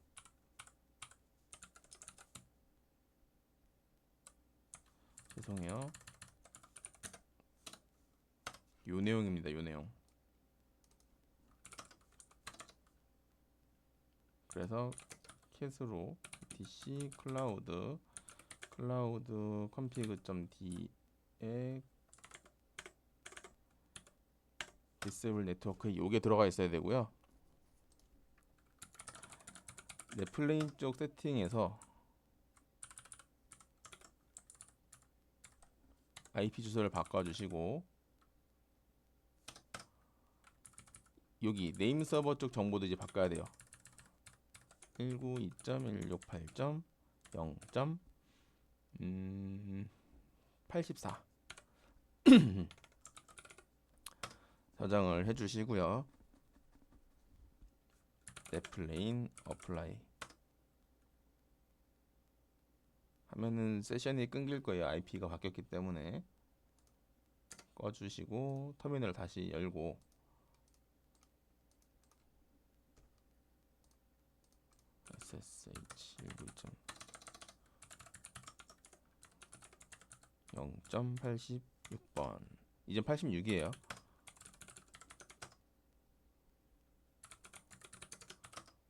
죄송해요. 요 내용입니다. 요 내용. 그래서 캣으로 dc 클라우드 config.d에 disable 네트워크에 요게 들어가 있어야 되고요. 네, 플레인 쪽 세팅에서 IP 주소를 바꿔주시고 여기 네임 서버 쪽 정보도 이제 바꿔야 돼요. 192.168.0.84 저장을 해주시고요. 넷플레인 어플라이 하면은 세션이 끊길 거예요. IP가 바뀌었기 때문에. 꺼주시고 터미널 다시 열고 SSH 0.86번 이제 86이에요.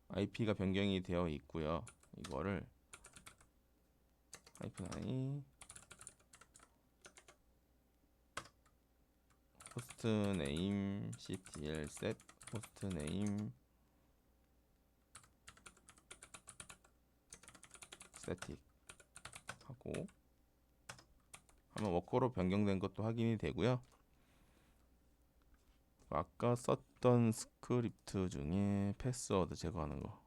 IP가 변경이 되어 있고요. 이거를 -i 호스트 네임 ctl set 호스트 네임 static 하고 아마 워커로 변경된 것도 확인이 되고요. 아까 썼던 스크립트 중에 패스워드 제거하는 거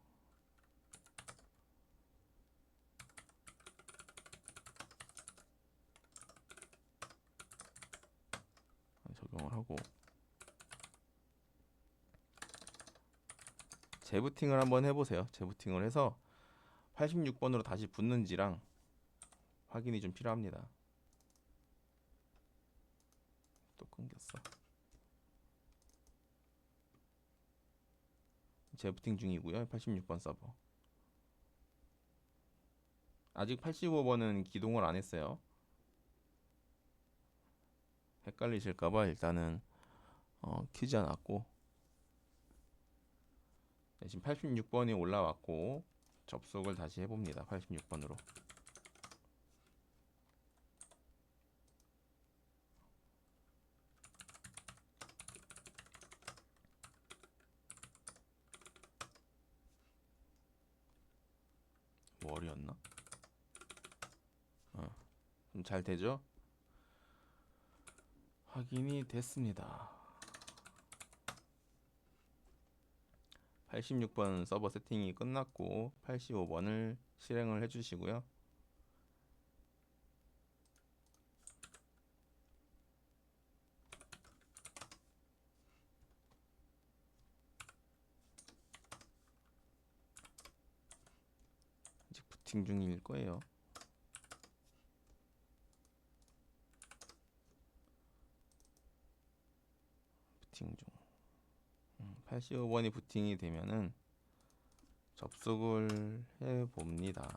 적용을 하고 재부팅을 한번 해보세요. 재부팅을 해서 86번으로 다시 붙는지랑 확인이 좀 필요합니다. 또 끊겼어. 재부팅 중이고요. 86번 서버. 아직 85번은 기동을 안 했어요. 헷갈리실까봐 일단은 키지 않았고, 네, 지금 86번이 올라왔고 접속을 다시 해봅니다. 86번으로. 월이었나? 좀 잘 되죠? 확인이 됐습니다. 86번 서버 세팅이 끝났고 85번을 실행을 해주시고요. 아직 부팅 중일 거예요. 부팅 중. 85번이 부팅이 되면은 접속을 해 봅니다.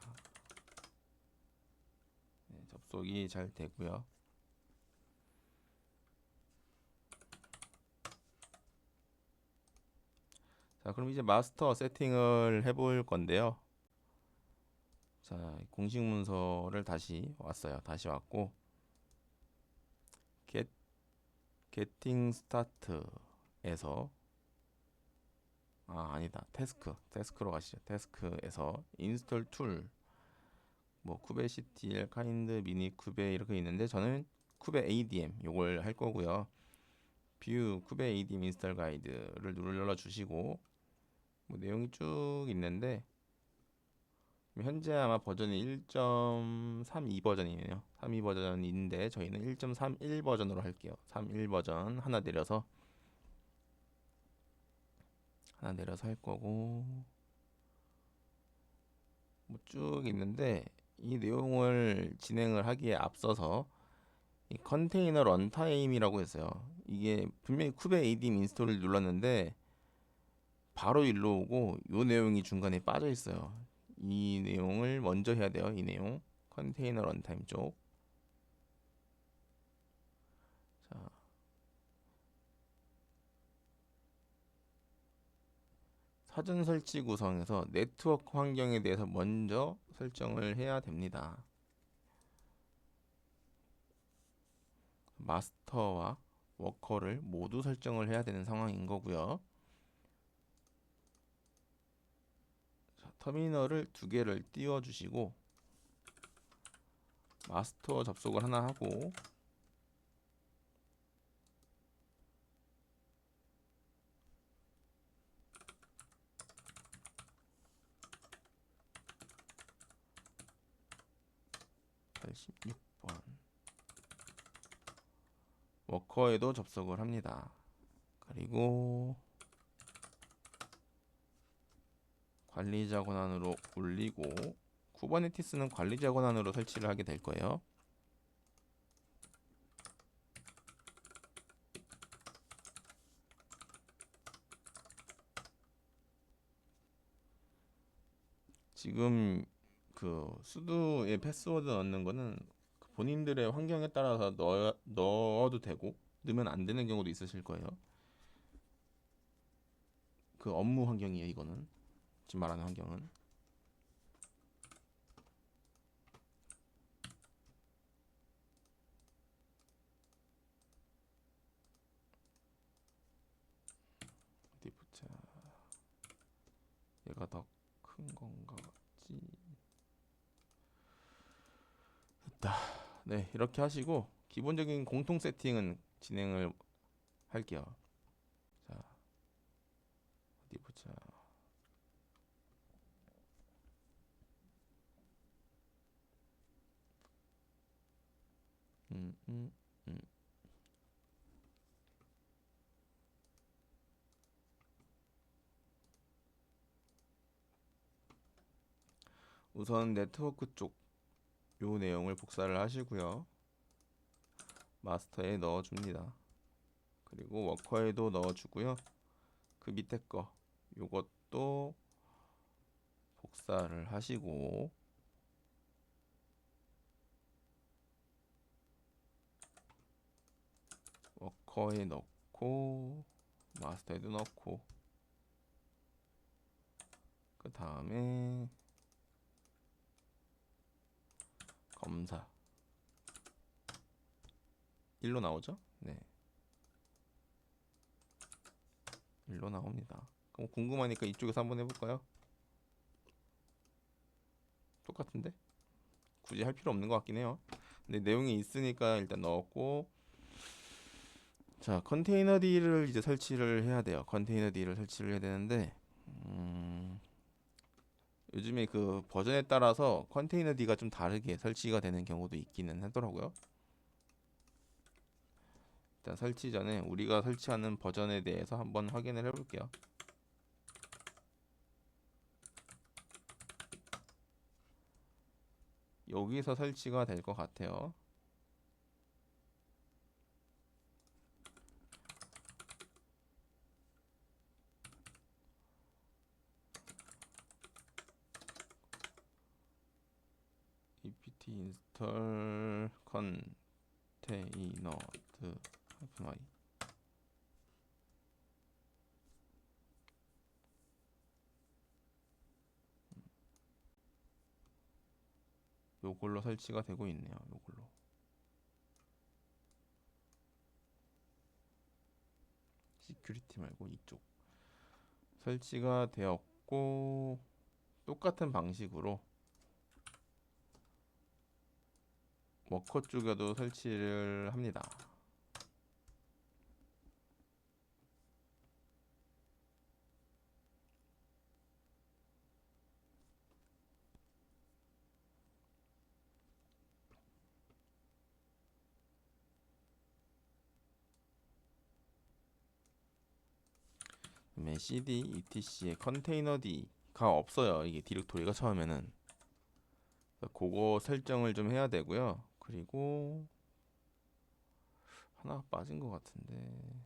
네, 접속이 잘 되고요. 자, 그럼 이제 마스터 세팅을 해볼 건데요. 자, 공식 문서를 다시 왔어요. 다시 왔고 getting start에서 아니다. 태스크로 가시죠. 태스크에서 인스톨 툴 뭐 쿠베CTL, 카인드, 미니 쿠베 이렇게 있는데 저는 쿠베 ADM 요걸 할 거고요. 뷰 쿠베 ADM 인스톨 가이드를 눌러 주시고 뭐 내용이 쭉 있는데 현재 아마 버전이 1.32 버전이네요. 32 버전인데 저희는 1.31 버전으로 할게요. 31 버전 하나 내려서 할 거고 뭐 쭉 있는데 이 내용을 진행을 하기에 앞서서 이 컨테이너 런타임이라고 했어요. 이게 분명히 쿠베 ADM 인스톨을 눌렀는데 바로 일로 오고 요 내용이 중간에 빠져 있어요. 이 내용을 먼저 해야 돼요. 이 내용 컨테이너 런타임 쪽. 자, 사전 설치 구성에서 네트워크 환경에 대해서 먼저 설정을 해야 됩니다. 마스터와 워커를 모두 설정을 해야 되는 상황인 거고요. 자, 터미널을 두 개를 띄워 주시고 마스터 접속을 하나 하고 워커에도 접속을 합니다. 그리고 관리자 권한으로 올리고 쿠버네티스는 관리자 권한으로 설치를 하게 될 거예요. 지금 그 수두에 패스워드 넣는 거는 본인들의 환경에 따라서 넣어도 되고 넣으면 안 되는 경우도 있으실 거예요. 그 업무 환경이에요, 이거는. 지금 말하는 환경은. 어디 보자. 얘가 더 큰 건가 같지. 됐다. 네, 이렇게 하시고 기본적인 공통 세팅은 진행을 할게요. 자, 어디 보자. 음, 음, 음. 우선 네트워크 쪽 요 내용을 복사를 하시고요. 마스터에 넣어줍니다. 그리고 워커에도 넣어주고요. 그 밑에 거 요것도 복사를 하시고 워커에 넣고 마스터에도 넣고 그 다음에 검사 1로 나오죠? 네, 1로 나옵니다. 그럼 궁금하니까 이쪽에서 한번 해볼까요? 똑같은데? 굳이 할 필요 없는 것 같긴 해요. 근데 내용이 있으니까 일단 넣었고, 자, 컨테이너 D를 이제 설치를 해야 돼요. 컨테이너 D를 설치를 해야 되는데 요즘에 그 버전에 따라서 컨테이너 D가 좀 다르게 설치가 되는 경우도 있기는 하더라고요. 일단 설치 전에 우리가 설치하는 버전에 대해서 한번 확인을 해볼게요. 여기서 설치가 될 것 같아요. apt install container -i 요걸로 설치가 되고 있네요. 요걸로. 시큐리티 말고 이쪽 설치가 되었고, 똑같은 방식으로 워커 쪽에도 설치를 합니다. 그다음에 cd etc의 컨테이너 D가 없어요. 이게 디렉토리가 처음에는. 그거 설정을 좀 해야 되고요. 그리고 하나 빠진 것 같은데,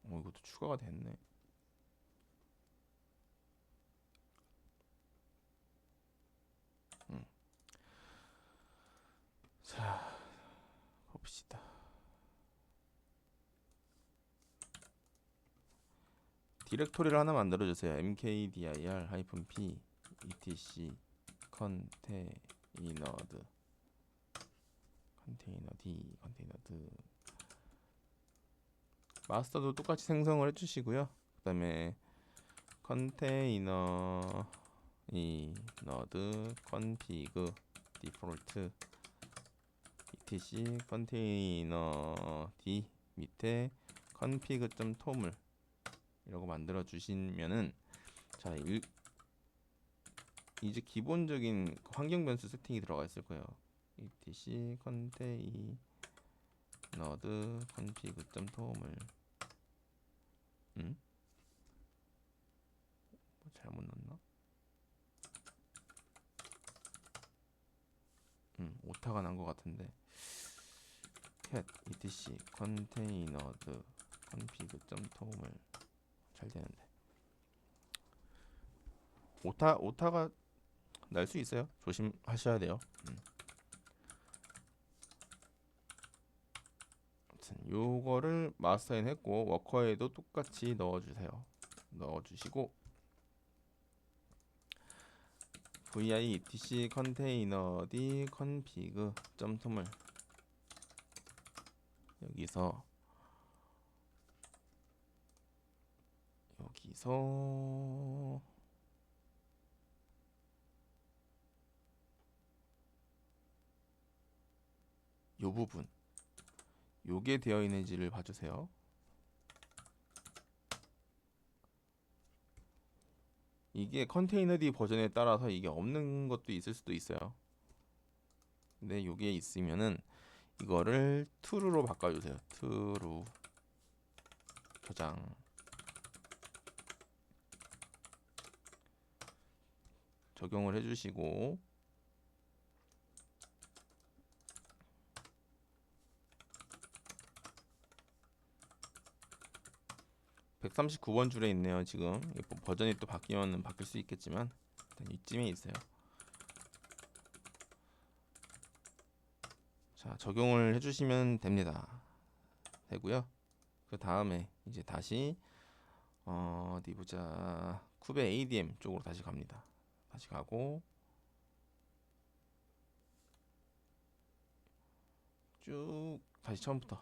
이것도 추가가 됐네. 자, 봅시다. 디렉토리를 하나 만들어 주세요. mkdir-p etc 컨테이너드 컨테이너 D 컨테이너드 마스터도 똑같이 생성을 해주시고요. 그 다음에 컨테이너 이 너드 컨피그 디폴트 etc 컨테이너 D 밑에 config.toml 이라고 만들어 주시면은, 자, 이제 기본적인 환경 변수 세팅이 들어가 있을 거예요. etc 컨테이너드 config.toml 뭐 잘못 넣었나? 오타가 난 것 같은데 cat etc 컨테이너드 config.toml 잘 되는데 오타가 날 수 있어요. 조심하셔야 돼요. 아무튼 요거를 마스터인 했고 워커에도 똑같이 넣어주세요. 넣어주시고 vi etc 컨테이너 d config .toml 여기서 요 부분 요게 되어 있는지를 봐주세요. 이게 컨테이너 D 버전에 따라서 이게 없는 것도 있을 수도 있어요. 근데 요게 있으면은 이거를 true로 바꿔주세요. true 저장 적용을 해주시고 139번 줄에 있네요. 지금 버전이 또 바뀌면 바뀔 수 있겠지만 일단 이쯤에 있어요. 자, 적용을 해주시면 됩니다. 되고요. 그 다음에 이제 다시 어디 보자. 쿠베 ADM 쪽으로 다시 갑니다. 다시 가고 쭉 다시 처음부터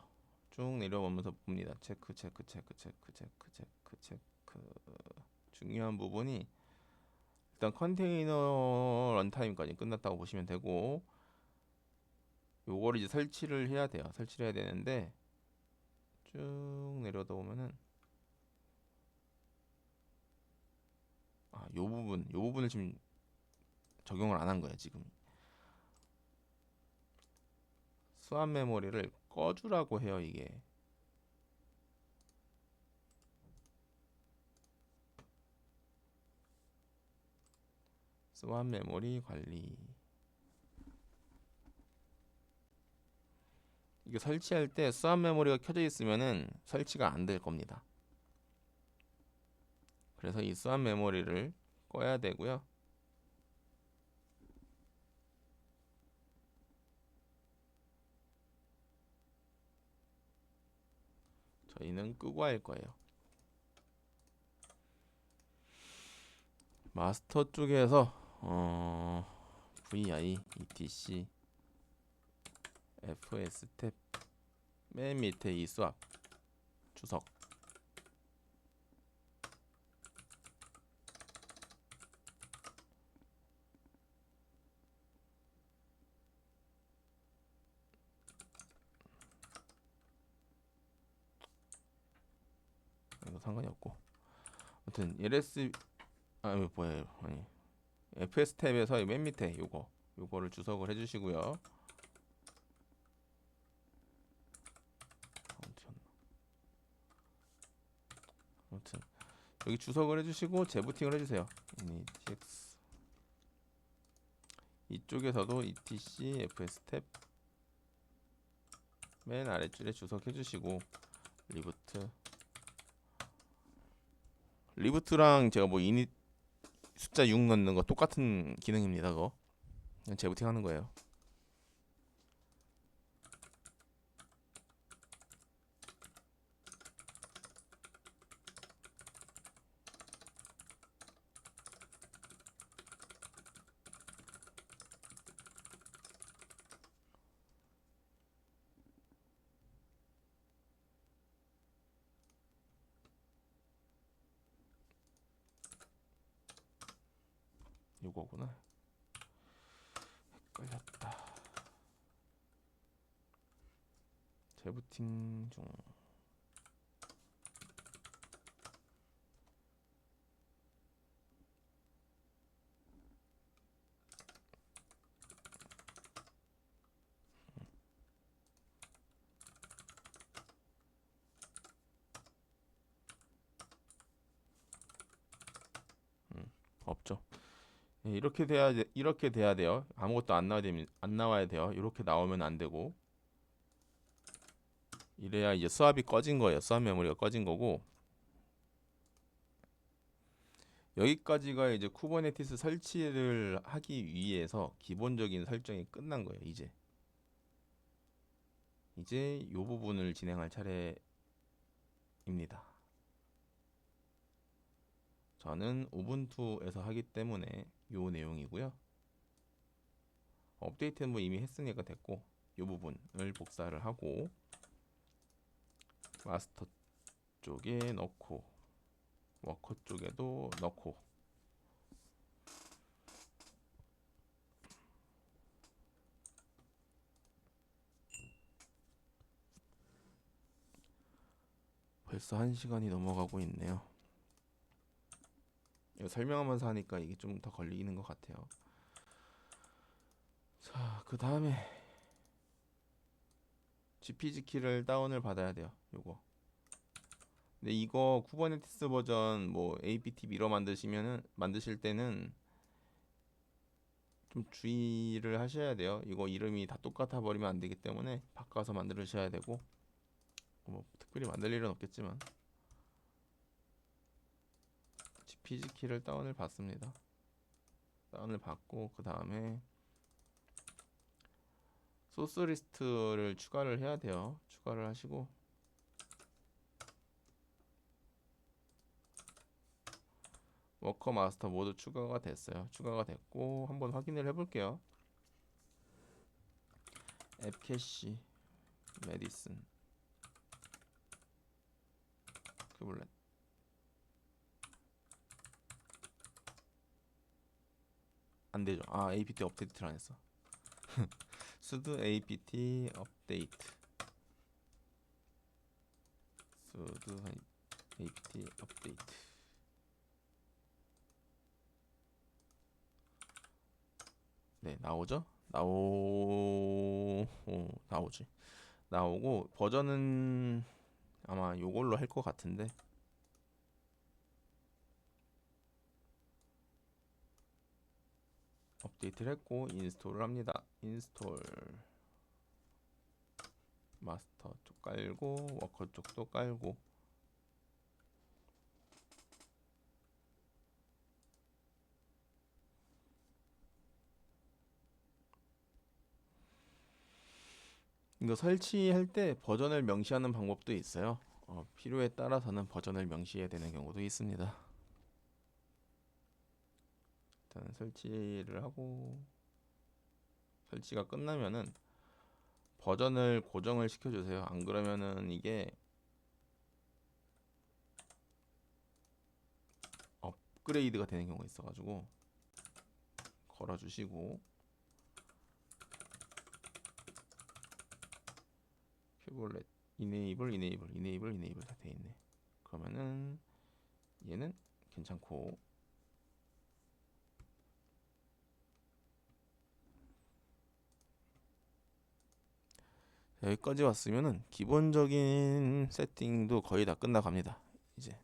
쭉 내려오면서 봅니다. 체크 체크 체크 체크 체크 체크 체크. 중요한 부분이 일단 컨테이너 런타임까지 끝났다고 보시면 되고, 요거를 이제 설치를 해야 돼요. 설치를 해야 되는데 쭉 내려다 보면은 요 부분을 지금 적용을 안 한 거예요. 지금 스왑 메모리를 꺼주라고 해요. 이게 스왑 메모리 관리. 이게 설치할 때 스왑 메모리가 켜져 있으면은 설치가 안 될 겁니다. 그래서 이 스왑 메모리를 꺼야 되고요. 저희는 끄고 할 거예요. 마스터 쪽에서 VI, ETC, FS 탭 맨 밑에 이 스왑 주석 이거 상관이 없고, 아무튼 LS 이거 뭐예요? 아니 FS 탭에서 맨 밑에 요거를 주석을 해주시고요. 아무튼 여기 주석을 해주시고 재부팅을 해주세요. ETX 이쪽에서도 ETC FS 탭 맨 아래줄에 주석해주시고 리부트랑 제가 뭐 이닛 숫자 6 넣는 거 똑같은 기능입니다. 그거 그냥 재부팅 하는 거예요. 요거구나. 헷갈렸다. 재부팅 중. 없죠. 예, 이렇게 돼야 돼요. 아무것도 안 나와야 돼요. 이렇게 나오면 안 되고, 이래야 이제 스왑이 꺼진 거예요. 스왑 메모리가 꺼진 거고, 여기까지가 이제 쿠버네티스 설치를 하기 위해서 기본적인 설정이 끝난 거예요. 이제 요 부분을 진행할 차례입니다. 저는 우분투에서 하기 때문에 요 내용이고요. 업데이트는 뭐 이미 했으니까 됐고, 요 부분을 복사를 하고 마스터 쪽에 넣고 워커 쪽에도 넣고, 벌써 1시간이 넘어가고 있네요. 이거 설명하면서 하니까 이게 좀 더 걸리는 것 같아요. 자, 그 다음에 GPG 키를 다운을 받아야 돼요. 요거. 근데 이거 쿠버네티스 버전 뭐 apt 미러 만드실 때는 좀 주의를 하셔야 돼요. 이거 이름이 다 똑같아 버리면 안 되기 때문에 바꿔서 만드셔야 되고, 뭐 특별히 만들 일은 없겠지만 GPG 키를 다운을 받습니다. 다운을 받고 그 다음에 소스 리스트를 추가를 해야 돼요. 추가를 하시고 워커 마스터 모두 추가가 됐어요. 추가가 됐고 한번 확인을 해볼게요. 앱 캐시 메디슨 큐블렛 안 되죠. 아, apt 업데이트를 안 했어. sudo apt 업데이트 sudo apt 업데이트. 네, 나오죠? 나오지. 나오고 버전은 아마 요걸로 할 것 같은데, 업데이트를 했고 인스톨을 합니다. 인스톨 마스터 쪽 깔고 워커 쪽도 깔고 이거 설치할 때 버전을 명시하는 방법도 있어요. 필요에 따라서는 버전을 명시해야 되는 경우도 있습니다. 일단 설치를 하고 설치가 끝나면은 버전을 고정을 시켜주세요. 안 그러면은 이게 업그레이드가 되는 경우가 있어가지고 걸어주시고 큐블렛 이네이블 다 돼있네. 그러면은 얘는 괜찮고 여기까지 왔으면은 기본적인 세팅도 거의 다 끝나갑니다. 이제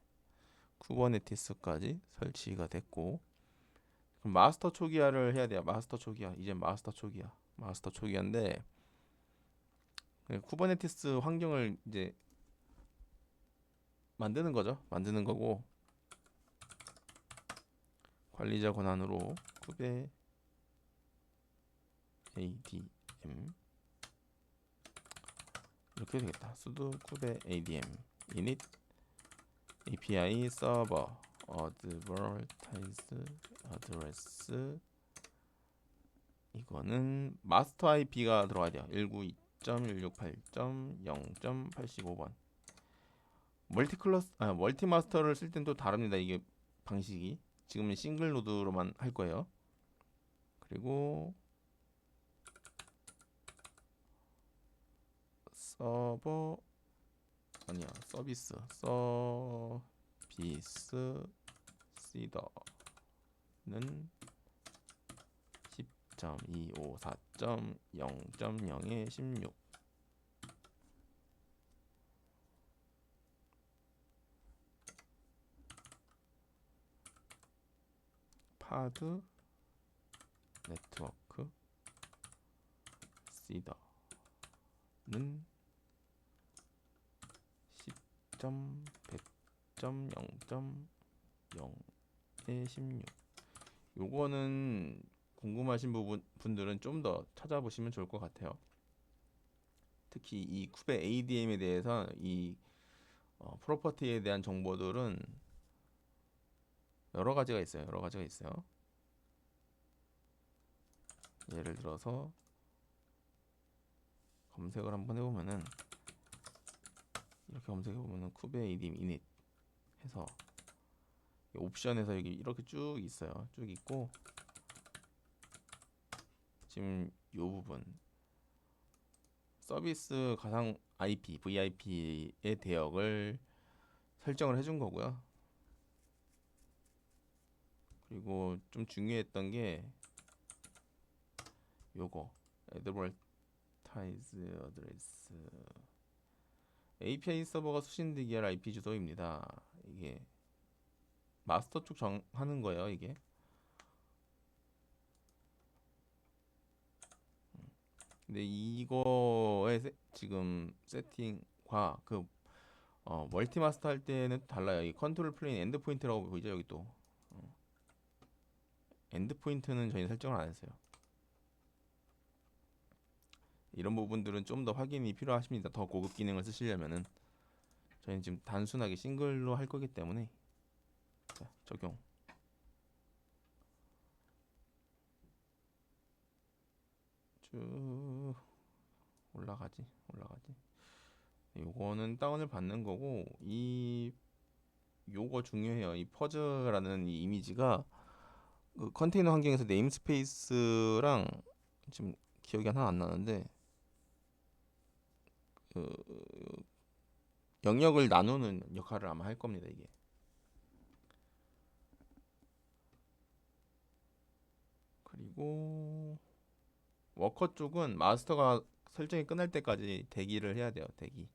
쿠버네티스까지 설치가 됐고, 그럼 마스터 초기화를 해야 돼요. 마스터 초기화. 이제 마스터 초기화인데 쿠버네티스 환경을 이제 만드는 거죠. 만드는 거고, 관리자 권한으로 쿠베 adm 이렇게 되겠다. sudo kube adm init api 서버 advertise address. 이거는 마스터 IP가 들어가야 돼요. 192.168.0.85번. 멀티 마스터를 쓸 땐 또 다릅니다. 이게 방식이. 지금은 싱글 노드로만 할 거예요. 그리고 서비스 시더는 10.254.0.0에 16. 파드 네트워크 시더는 10.100.0.0에 16. 요거는 궁금하신 분들은 좀 더 찾아보시면 좋을 것 같아요. 특히 이 쿠베 ADM에 대해서 이 프로퍼티에 대한 정보들은 여러 가지가 있어요. 예를 들어서 검색을 한번 해보면은 이렇게 검색해보면은 쿠베 ADM init 해서 옵션에서 여기 이렇게 쭉 있어요. 쭉 있고 지금 요 부분 서비스 가상 IP, VIP의 대역을 설정을 해준 거고요. 그리고 좀 중요했던 게 요거 advertise address API 서버가 수신되기 할 IP 주소입니다. 이게 마스터 쪽 정하는 거예요, 이게. 근데 이거의 지금 세팅과 그 멀티 마스터 할 때는 달라요. 이 컨트롤 플레인 엔드 포인트라고 보이죠, 여기 또. 엔드 포인트는 저희는 설정을 안 했어요. 이런 부분들은 좀 더 확인이 필요하십니다. 더 고급 기능을 쓰시려면은. 저희는 지금 단순하게 싱글로 할 거기 때문에. 자, 적용. 쭉 올라가지. 요거는 다운을 받는 거고, 요거 중요해요. 이 퍼즈라는 이 이미지가 그 컨테이너 환경에서 네임스페이스랑 지금 기억이 하나 안 나는데 그 영역을 나누는 역할을 아마 할 겁니다, 이게. 그리고 워커 쪽은 마스터가 설정이 끝날 때까지 대기를 해야 돼요. 대기.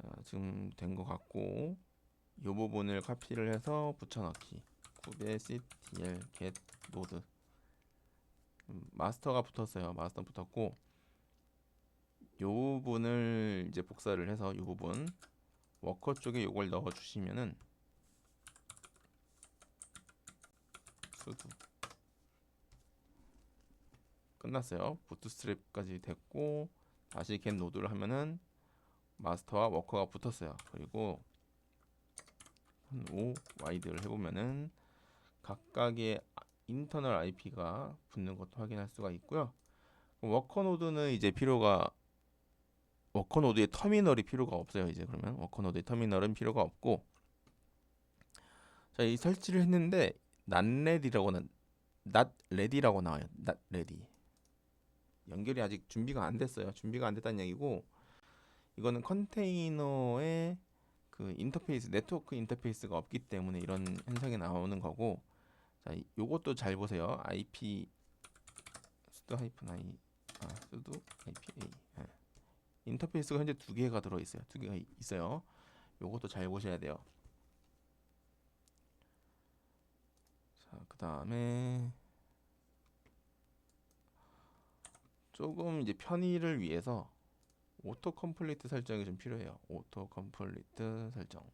자, 지금 된 것 같고 이 부분을 카피를 해서 붙여넣기. 굽의 ctl get node 마스터가 붙었어요. 마스터 붙었고 이 부분을 이제 복사를 해서 이 부분 워커 쪽에 이걸 넣어 주시면은 수도 끝났어요. 부트스트랩까지 됐고 다시 get 노드를 하면은 마스터와 워커가 붙었어요. 그리고 5 와이드를 해보면은 각각의 인터널 IP가 붙는 것도 확인할 수가 있고요. 워커 노드는 이제 워커 노드의 터미널이 필요가 없어요. 이제 그러면 워커 노드의 터미널은 필요가 없고, 자, 이 설치를 했는데 not ready라고 나와요. not ready. 연결이 아직 준비가 안 됐어요. 준비가 안 됐다는 얘기고, 이거는 컨테이너의 그 인터페이스, 네트워크 인터페이스가 없기 때문에 이런 현상이 나오는 거고, 자, 요것도 잘 보세요. IP sudo -i sudo IPA 인터페이스가 현재 두 개가 들어 있어요. 두 개가 있어요. 요것도 잘 보셔야 돼요. 자, 그 다음에 조금 이제 편의를 위해서 오토 컴플리트 설정이 좀 필요해요. 오토 컴플리트 설정.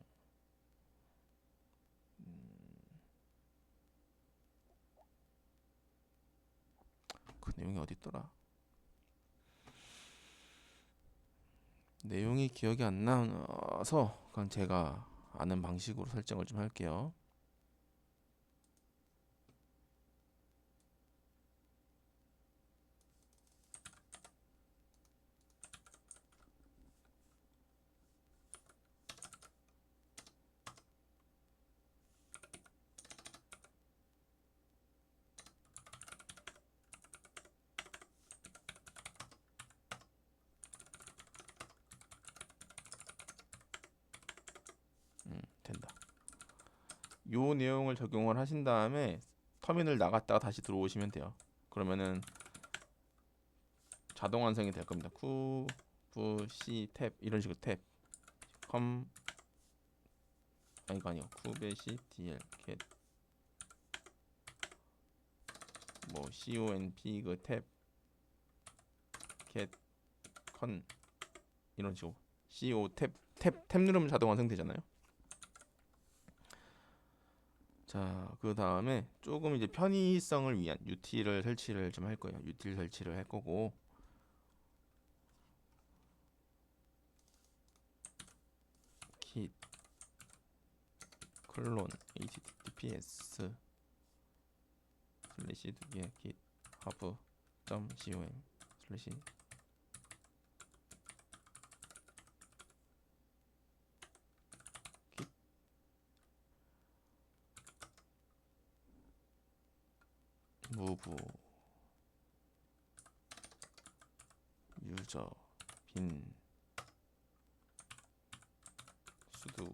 그 내용이 어디 있더라? 내용이 기억이 안 나서 그냥 제가 아는 방식으로 설정을 좀 할게요. 된다. 요 내용을 적용을 하신 다음에 터미널 나갔다가 다시 들어오시면 돼요. 그러면은 자동 완성이 될 겁니다. 쿠브 c 탭 이런 식으로 탭 컴 이거 아니요. 쿠베 ctl get 뭐 conp 그 탭 get con 이런 식으로 co 탭 누르면 자동 완성되잖아요. 자, 그 다음에 조금 이제 편의성을 위한 util을 설치를 좀 할 거예요. util 설치를 할 거고, git 클론 https 슬래시 두개 github.com 슬래시 move 유저 빈 sudo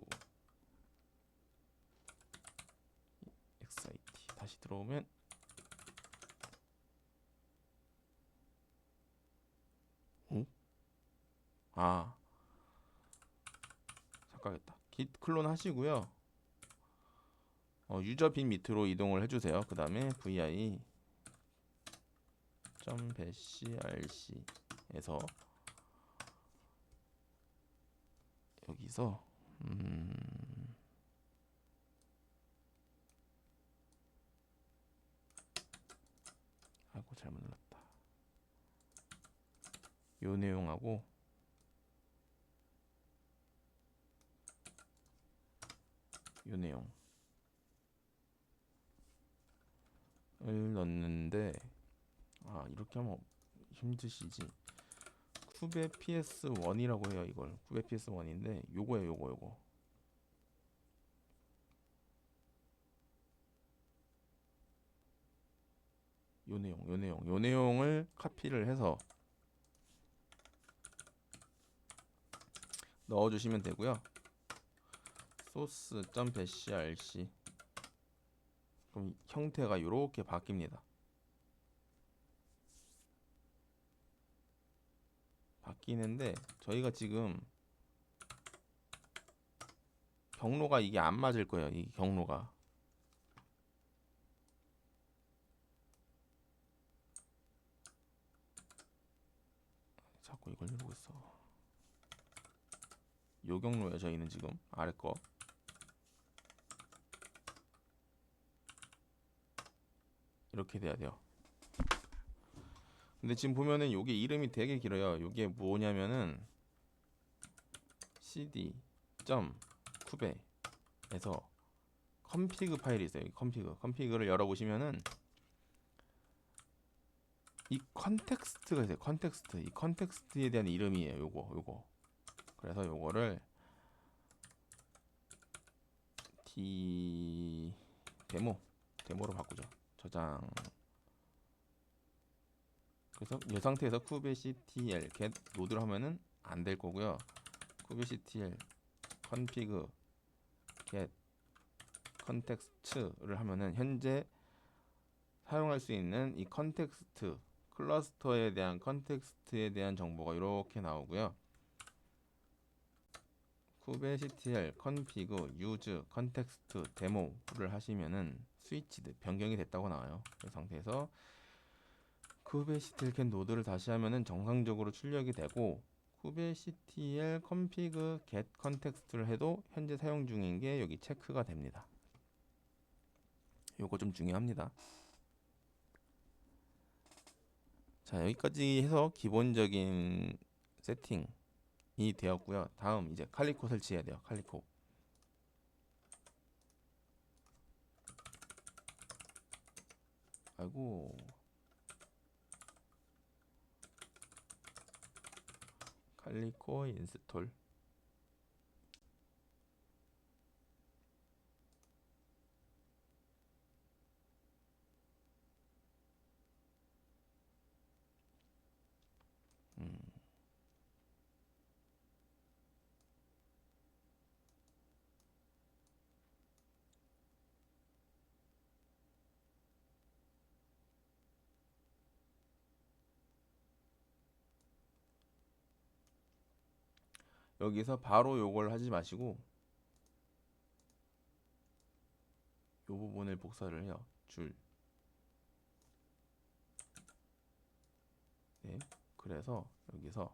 exit 다시 들어오면 아 잠깐겠다. git 클론 하시고요. 유저 빈 밑으로 이동을 해주세요. 그 다음에 vi .bashrc에서 여기서 아이고 잘못 눌렀다. 요 내용하고 요 내용을 넣는데 이렇게 하면 힘드시지. 쿠베 PS1이라고 해요. 이걸 쿠베 PS1인데 요거예요. 요거 요 내용을 카피를 해서 넣어주시면 되고요. source.bashrc 그럼 형태가 이렇게 바뀝니다. 바뀌는데 저희가 지금 경로가 이게 안 맞을 거예요. 이 경로가 자꾸 이걸 누르고 있어. 요 경로예요. 저희는 지금 아래 거 이렇게 돼야 돼요. 근데 지금 보면은 요게 이름이 되게 길어요. 요게 뭐냐면은 cd.kube에서 config 파일이 있어요. config를 열어보시면은 이 컨텍스트가 있어요. 이 컨텍스트에 대한 이름이에요. 요거. 그래서 요거를 데모로 바꾸죠. 저장. 그래서 이 상태에서 kubectl get 로드를 하면은 안 될 거고요. kubectl config get context를 하면은 현재 사용할 수 있는 이 컨텍스트 클러스터에 대한 컨텍스트에 대한 정보가 이렇게 나오고요. kubectl config use context demo를 하시면은 스위치드 변경이 됐다고 나와요. 이 상태에서 kubectl get 노드를 다시 하면은 정상적으로 출력이 되고 kubectl config get context를 해도 현재 사용 중인 게 여기 체크가 됩니다. 요거 좀 중요합니다. 자, 여기까지 해서 기본적인 세팅이 되었고요. 다음 이제 칼리코 설치해야 돼요. 칼리코. 아이고. 칼리코 인스톨. 여기서 바로 요걸 하지 마시고 요 부분을 복사를 해요. 줄. 네. 그래서 여기서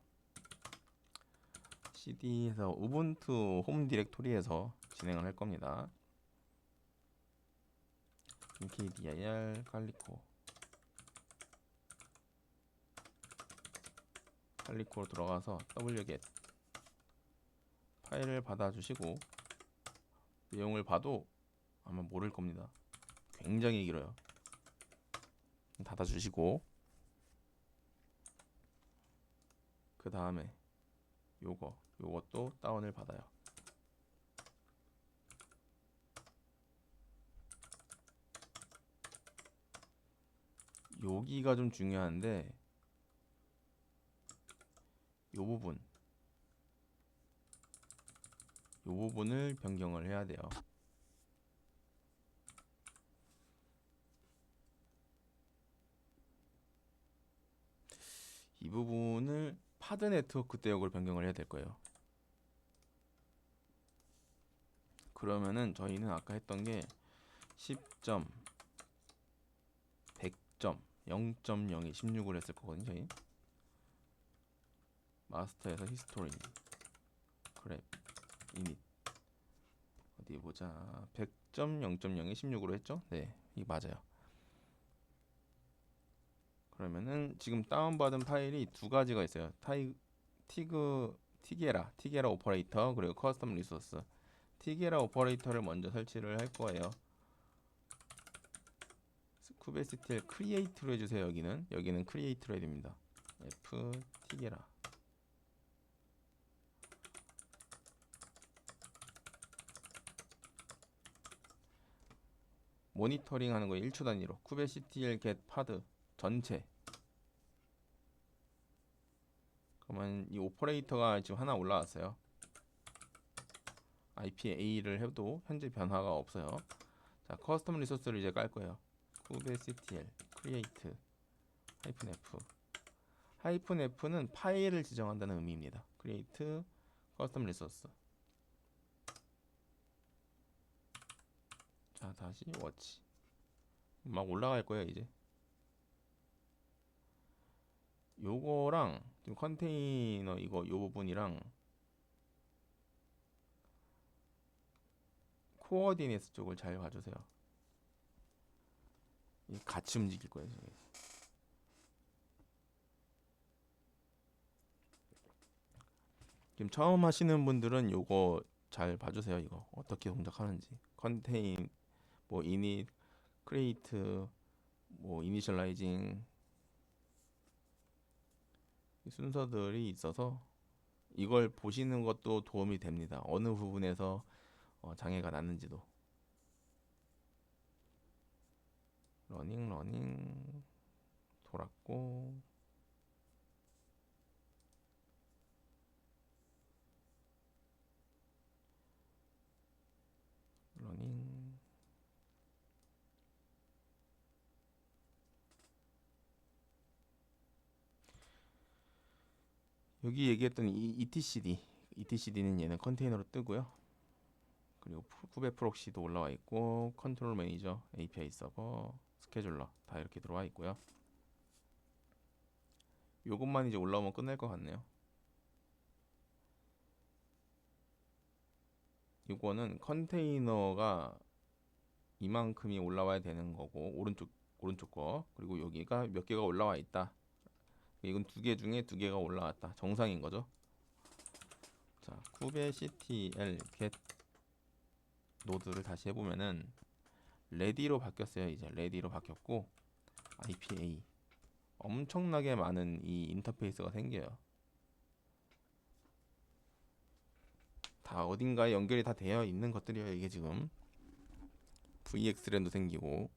cd에서 우분투 홈 디렉토리에서 진행을 할 겁니다. mkdir 칼리코로 들어가서 wget 파일을 받아주시고 내용을 봐도 아마 모를 겁니다. 굉장히 길어요. 닫아주시고 그 다음에 요것도 다운을 받아요. 여기가 좀 중요한데 요 부분을 변경을 해야 돼요. 이 부분을 파드 네트워크 대역으로 변경을 해야 될 거예요. 그러면은 저희는 아까 했던 게 10점, 100점, 0.02, 16을 했을 거거든요. 저희 마스터에서 히스토리, 그랩, 이닛 어디 보자. 100점, 0.02, 16으로 했죠? 네, 이게 맞아요. 그러면은 지금 다운받은 파일이 두 가지가 있어요. 티게라 오퍼레이터, 그리고 커스텀 리소스. 티게라 오퍼레이터를 먼저 설치를 할 거예요. 쿠베스틸 크리에이트로 해주세요. 여기는 크리에이트로 해야 됩니다. F 티게라. 모니터링 하는 거 1초 단위로 쿠베시틸 get 파드 전체. 그러면 이 오퍼레이터가 지금 하나 올라왔어요. IPA를 해도 현재 변화가 없어요. 자, 커스텀 리소스를 이제 깔 거예요. kubectl create -f. -f는 파일을 지정한다는 의미입니다. create custom resource. 자, 다시 watch. 막 올라갈 거예요, 이제. 요거랑 지금 컨테이너 이거 요 부분이랑 코어디네이트 쪽을 잘 봐주세요. 같이 움직일 거예요, 저게. 지금 처음 하시는 분들은 요거 잘 봐주세요. 이거 어떻게 동작하는지. 컨테인, 뭐 이닛, 크리에이트, 뭐 이니셜라이징 순서들이 있어서 이걸 보시는 것도 도움이 됩니다. 어느 부분에서 장애가 났는지도. 러닝 돌았고, 러닝 여기 얘기했던 이 etcd는 얘는 컨테이너로 뜨고요. 그리고 쿠베 프록시도 올라와 있고, 컨트롤 매니저, API 서버, 스케줄러 다 이렇게 들어와 있고요. 요것만 이제 올라오면 끝날 것 같네요. 이거는 컨테이너가 이만큼이 올라와야 되는 거고, 오른쪽 거. 그리고 여기가 몇 개가 올라와 있다. 이건 두 개 중에 두 개가 올라왔다. 정상인 거죠. 자, kubectl get 노드를 다시 해보면은 레디로 바뀌었어요. 이제 레디로 바뀌었고, IPA 엄청나게 많은 이 인터페이스가 생겨요. 다 어딘가에 연결이 다 되어 있는 것들이에요. 이게 지금 VXLAN도 생기고.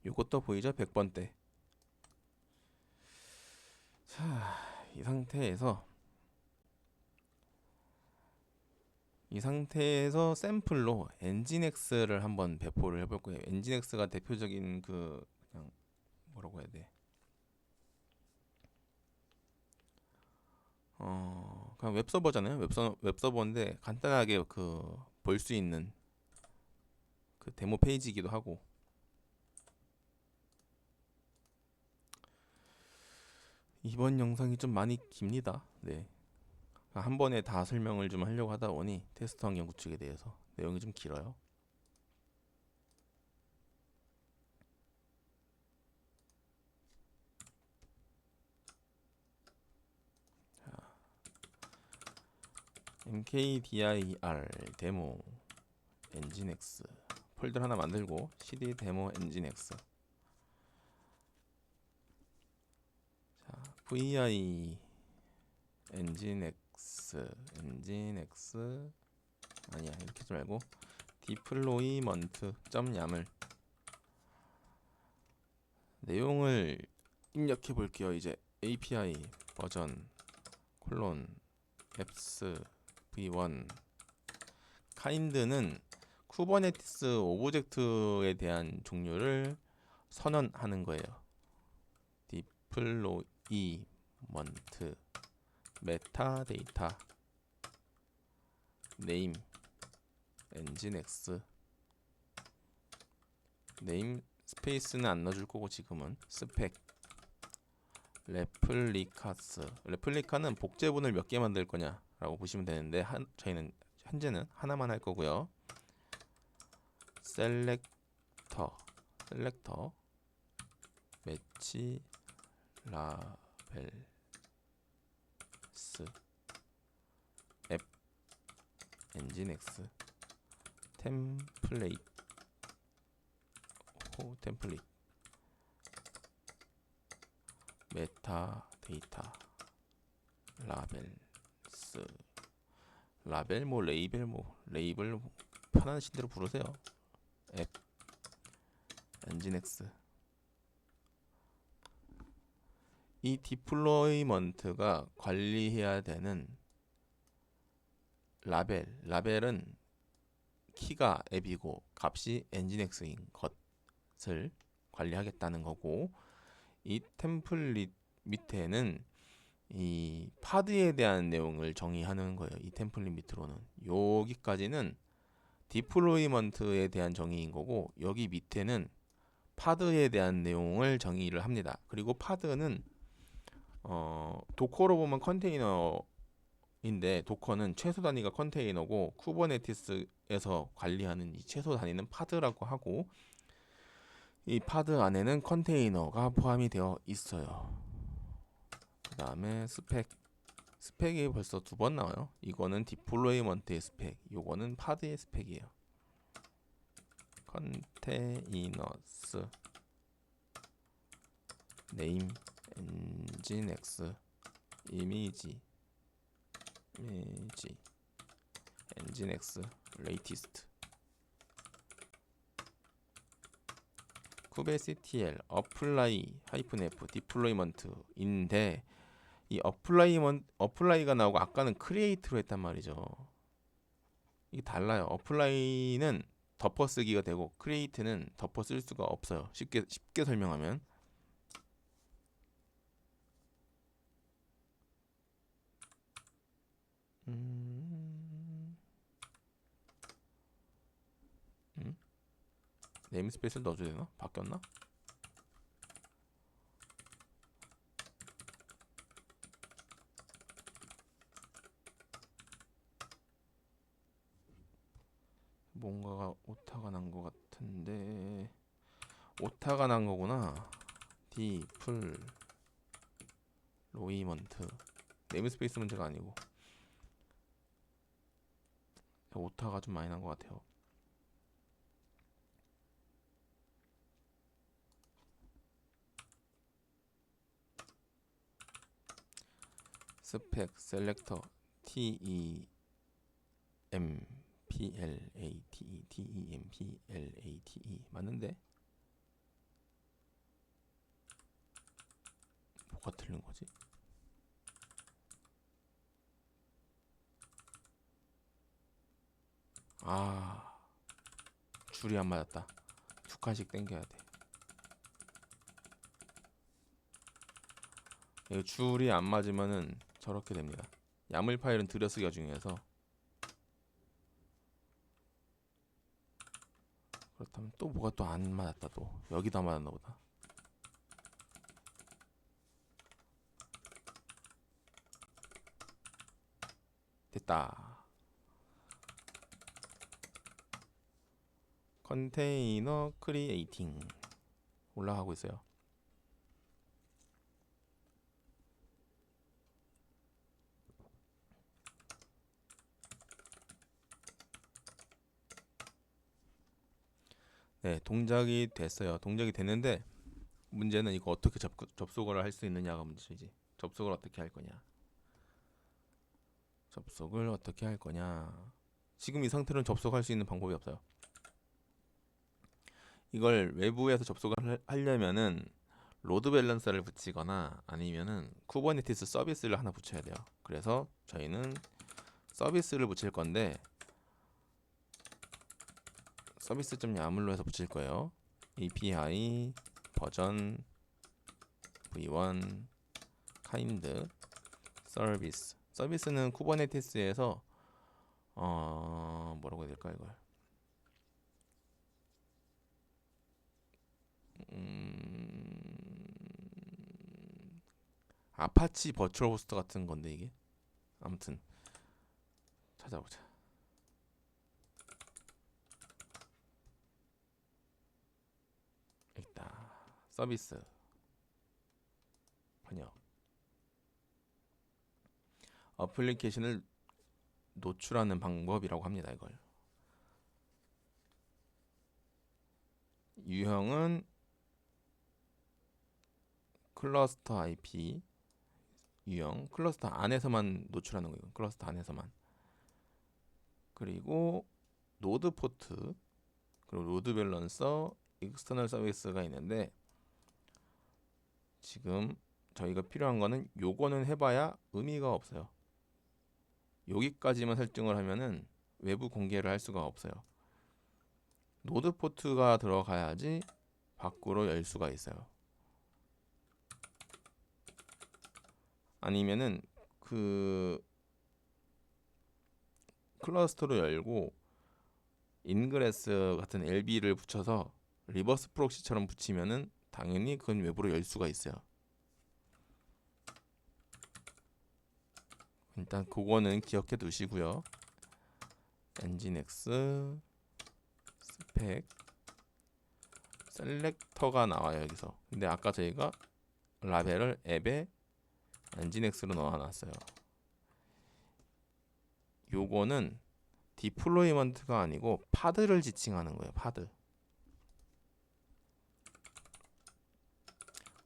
요것도 보이죠? 100번대. 자, 이 상태에서 샘플로 엔진엑스를 한번 배포를 해볼 거예요. 엔진엑스가 대표적인 그냥 뭐라고 해야 돼? 그냥 웹서버잖아요. 웹서버인데 간단하게 볼 수 있는 그 데모 페이지이기도 하고. 이번 영상이 좀 많이 깁니다. 네. 한 번에 다 설명을 좀 하려고 하다 보니 테스트 환경 구축에 대해서 내용이 좀 길어요. mkdir 데모 엔진엑스 폴더 하나 만들고 cd 데모 엔진엑스. 자, vi 엔진엑스 nginx 아니야 이렇게 하지 말고 deployment.yaml 내용을 입력해 볼게요. 이제 API 버전 apps v1 kind는 쿠버네티스 오브젝트에 대한 종류를 선언하는 거예요. deployment metadata name nginx name 스페이스는 안 넣어줄 거고 지금은 스펙 레플리카는 복제본을 몇 개 만들 거냐라고 보시면 되는데 저희는 현재는 하나만 할 거고요. 셀렉터 매치 라벨스 앱 nginx 템플레이트 메타데이터 라벨스 라벨 레이블 편하신 대로 부르세요. 앱 nginx 이 디플로이먼트가 관리해야 되는 라벨은 키가 앱이고 값이 nginx인 것을 관리하겠다는 거고, 이 템플릿 밑에는 이 파드에 대한 내용을 정의하는 거예요. 이 템플릿 밑으로는 여기까지는 디플로이먼트에 대한 정의인 거고, 여기 밑에는 파드에 대한 내용을 정의를 합니다. 그리고 파드는 도커로 보면 컨테이너인데 도커는 최소 단위가 컨테이너고 쿠버네티스에서 관리하는 이 최소 단위는 파드라고 하고, 이 파드 안에는 컨테이너가 포함이 되어 있어요. 그 다음에 스펙이 벌써 2번 나와요. 이거는 디플로이먼트의 스펙, 요거는 파드의 스펙이에요. 컨테이너스 네임 nginx 이미지 nginx latest kubectl apply -f deployment인데, 이 apply가 나오고 아까는 create로 했단 말이죠. 이게 달라요. apply는 덮어쓰기가 되고 create는 덮어쓸 수가 없어요. 쉽게 설명하면 네임스페이스를 넣어줘야 되나? 바뀌었나? 뭔가가 오타가 난 것 같은데, 오타가 난 거구나. 디플로이먼트 네임스페이스 문제가 아니고 오타가 좀 많이 난 것 같아요. 스펙 셀렉터 template 맞는데? 뭐가 틀린 거지? 줄이 안 맞았다. 2칸씩 당겨야 돼. 줄이 안 맞으면은 저렇게 됩니다. 야물 파일은 들여쓰기가 중요해서. 그렇다면 또 뭐가 또 안 맞았다. 또 여기도 안 맞았나 보다. 됐다. 컨테이너 크리에이팅 올라가고 있어요. 네, 동작이 됐어요. 동작이 됐는데 문제는 이거 어떻게 접속을 할 수 있느냐가 문제지. 접속을 어떻게 할 거냐. 접속을 어떻게 할 거냐. 지금 이 상태로는 접속할 수 있는 방법이 없어요. 이걸 외부에서 접속을 하려면은 로드 밸런서를 붙이거나 아니면은 쿠버네티스 서비스를 하나 붙여야 돼요. 그래서 저희는 서비스를 붙일 건데 서비스.yamar로 해서 붙일 거예요. API 버전 v1 kind 서비스. 서비스는 쿠버네티스에서 뭐라고 해야 될까 이걸. 아파치 버추얼 호스트 같은 건데 이게. 아무튼 찾아보자. 있다. 서비스 번역. 어플리케이션을 노출하는 방법이라고 합니다. 이걸. 유형은 클러스터 IP 유형. 클러스터 안에서만 노출하는 거예요. 클러스터 안에서만. 그리고 노드 포트, 그리고 로드 밸런서, 익스터널 서비스가 있는데 지금 저희가 필요한 거는 요거는 해봐야 의미가 없어요. 여기까지만 설정을 하면은 외부 공개를 할 수가 없어요. 노드 포트가 들어가야지 밖으로 열 수가 있어요. 아니면은 그 클러스터로 열고 인그레스 같은 LB를 붙여서 리버스 프록시처럼 붙이면은 당연히 그건 외부로 열 수가 있어요. 일단 그거는 기억해 두시고요. 엔진엑스 스펙 셀렉터가 나와요 여기서. 근데 아까 저희가 라벨을 앱에 엔진엑스로 넣어놨어요. 요거는 디플로이먼트가 아니고 파드를 지칭하는 거예요. 파드.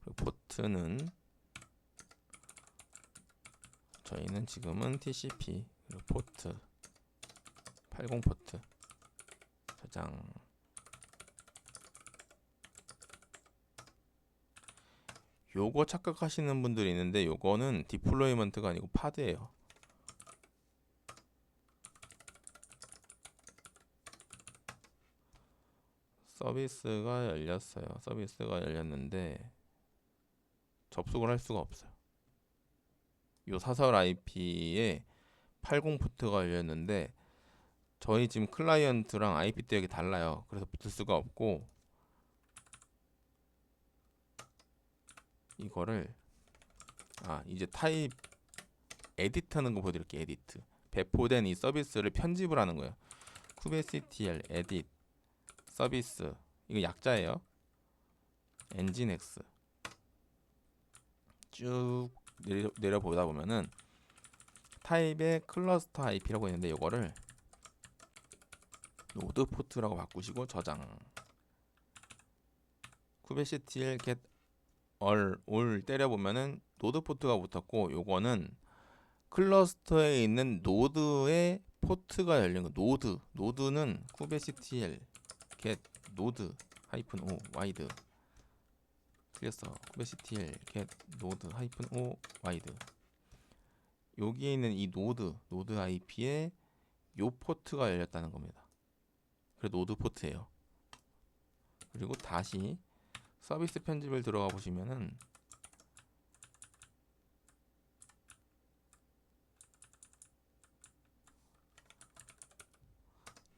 그리고 포트는 저희는 지금은 TCP 그리고 포트 80 포트 저장. 요거 착각하시는 분들이 있는데 요거는 디플로이먼트가 아니고 파드예요. 서비스가 열렸어요. 서비스가 열렸는데 접속을 할 수가 없어요. 요 사설 IP에 80 포트가 열렸는데 저희 지금 클라이언트랑 IP 대역이 달라요. 그래서 붙을 수가 없고 이거를 이제 타입 에디트 하는 거 보여드릴게요. 에디트. 배포된 이 서비스를 편집을 하는 거예요. kubectl edit 서비스 이거 약자예요. 엔진엑스 쭉 내려보다 보면은 타입의 클러스터 IP라고 있는데 이거를 노드 포트라고 바꾸시고 저장. kubectl get all 때려보면은 노드 포트가 붙었고 요거는 클러스터에 있는 노드의 포트가 열린 거. 노드는 kubectl get node -o wide 틀렸어. kubectl get node -o wide 여기에 있는 이 노드 IP에 요 포트가 열렸다는 겁니다. 그래서 노드 포트예요. 그리고 다시 서비스 편집을 들어가 보시면은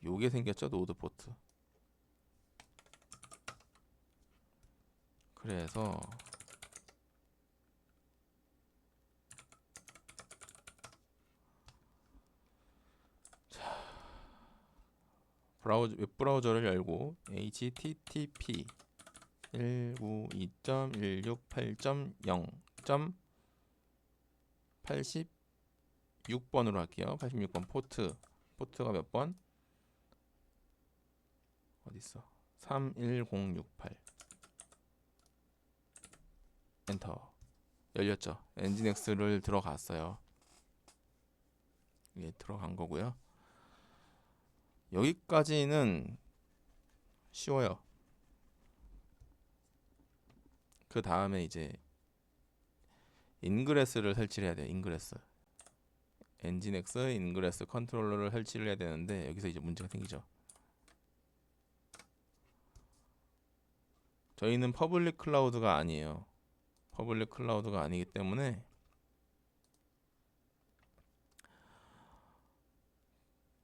요게 생겼죠. 노드 포트. 그래서 웹 브라우저를 열고 http 192.168.0.86번으로 할게요. 86번 포트가 몇 번? 어딨어? 31068 엔터. 열렸죠. 엔진엑스를 들어갔어요. 이게 들어간 거고요. 여기까지는 쉬워요. 그 다음에 이제 인그레스를 설치를 해야 돼요. 인그레스. 엔진엑스 인그레스 컨트롤러를 설치를 해야 되는데 여기서 이제 문제가 생기죠. 저희는 퍼블릭 클라우드가 아니에요. 퍼블릭 클라우드가 아니기 때문에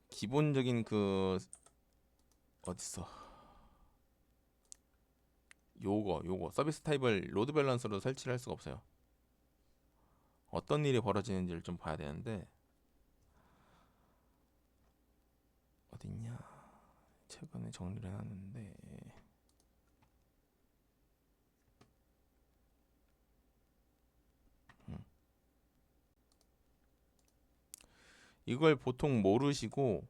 기본적인 그 어딨어? 요거 서비스 타입을 로드 밸런서로 설치를 할 수가 없어요. 어떤 일이 벌어지는지를 좀 봐야 되는데 어딨냐? 최근에 정리를 해놨는데 이걸 보통 모르시고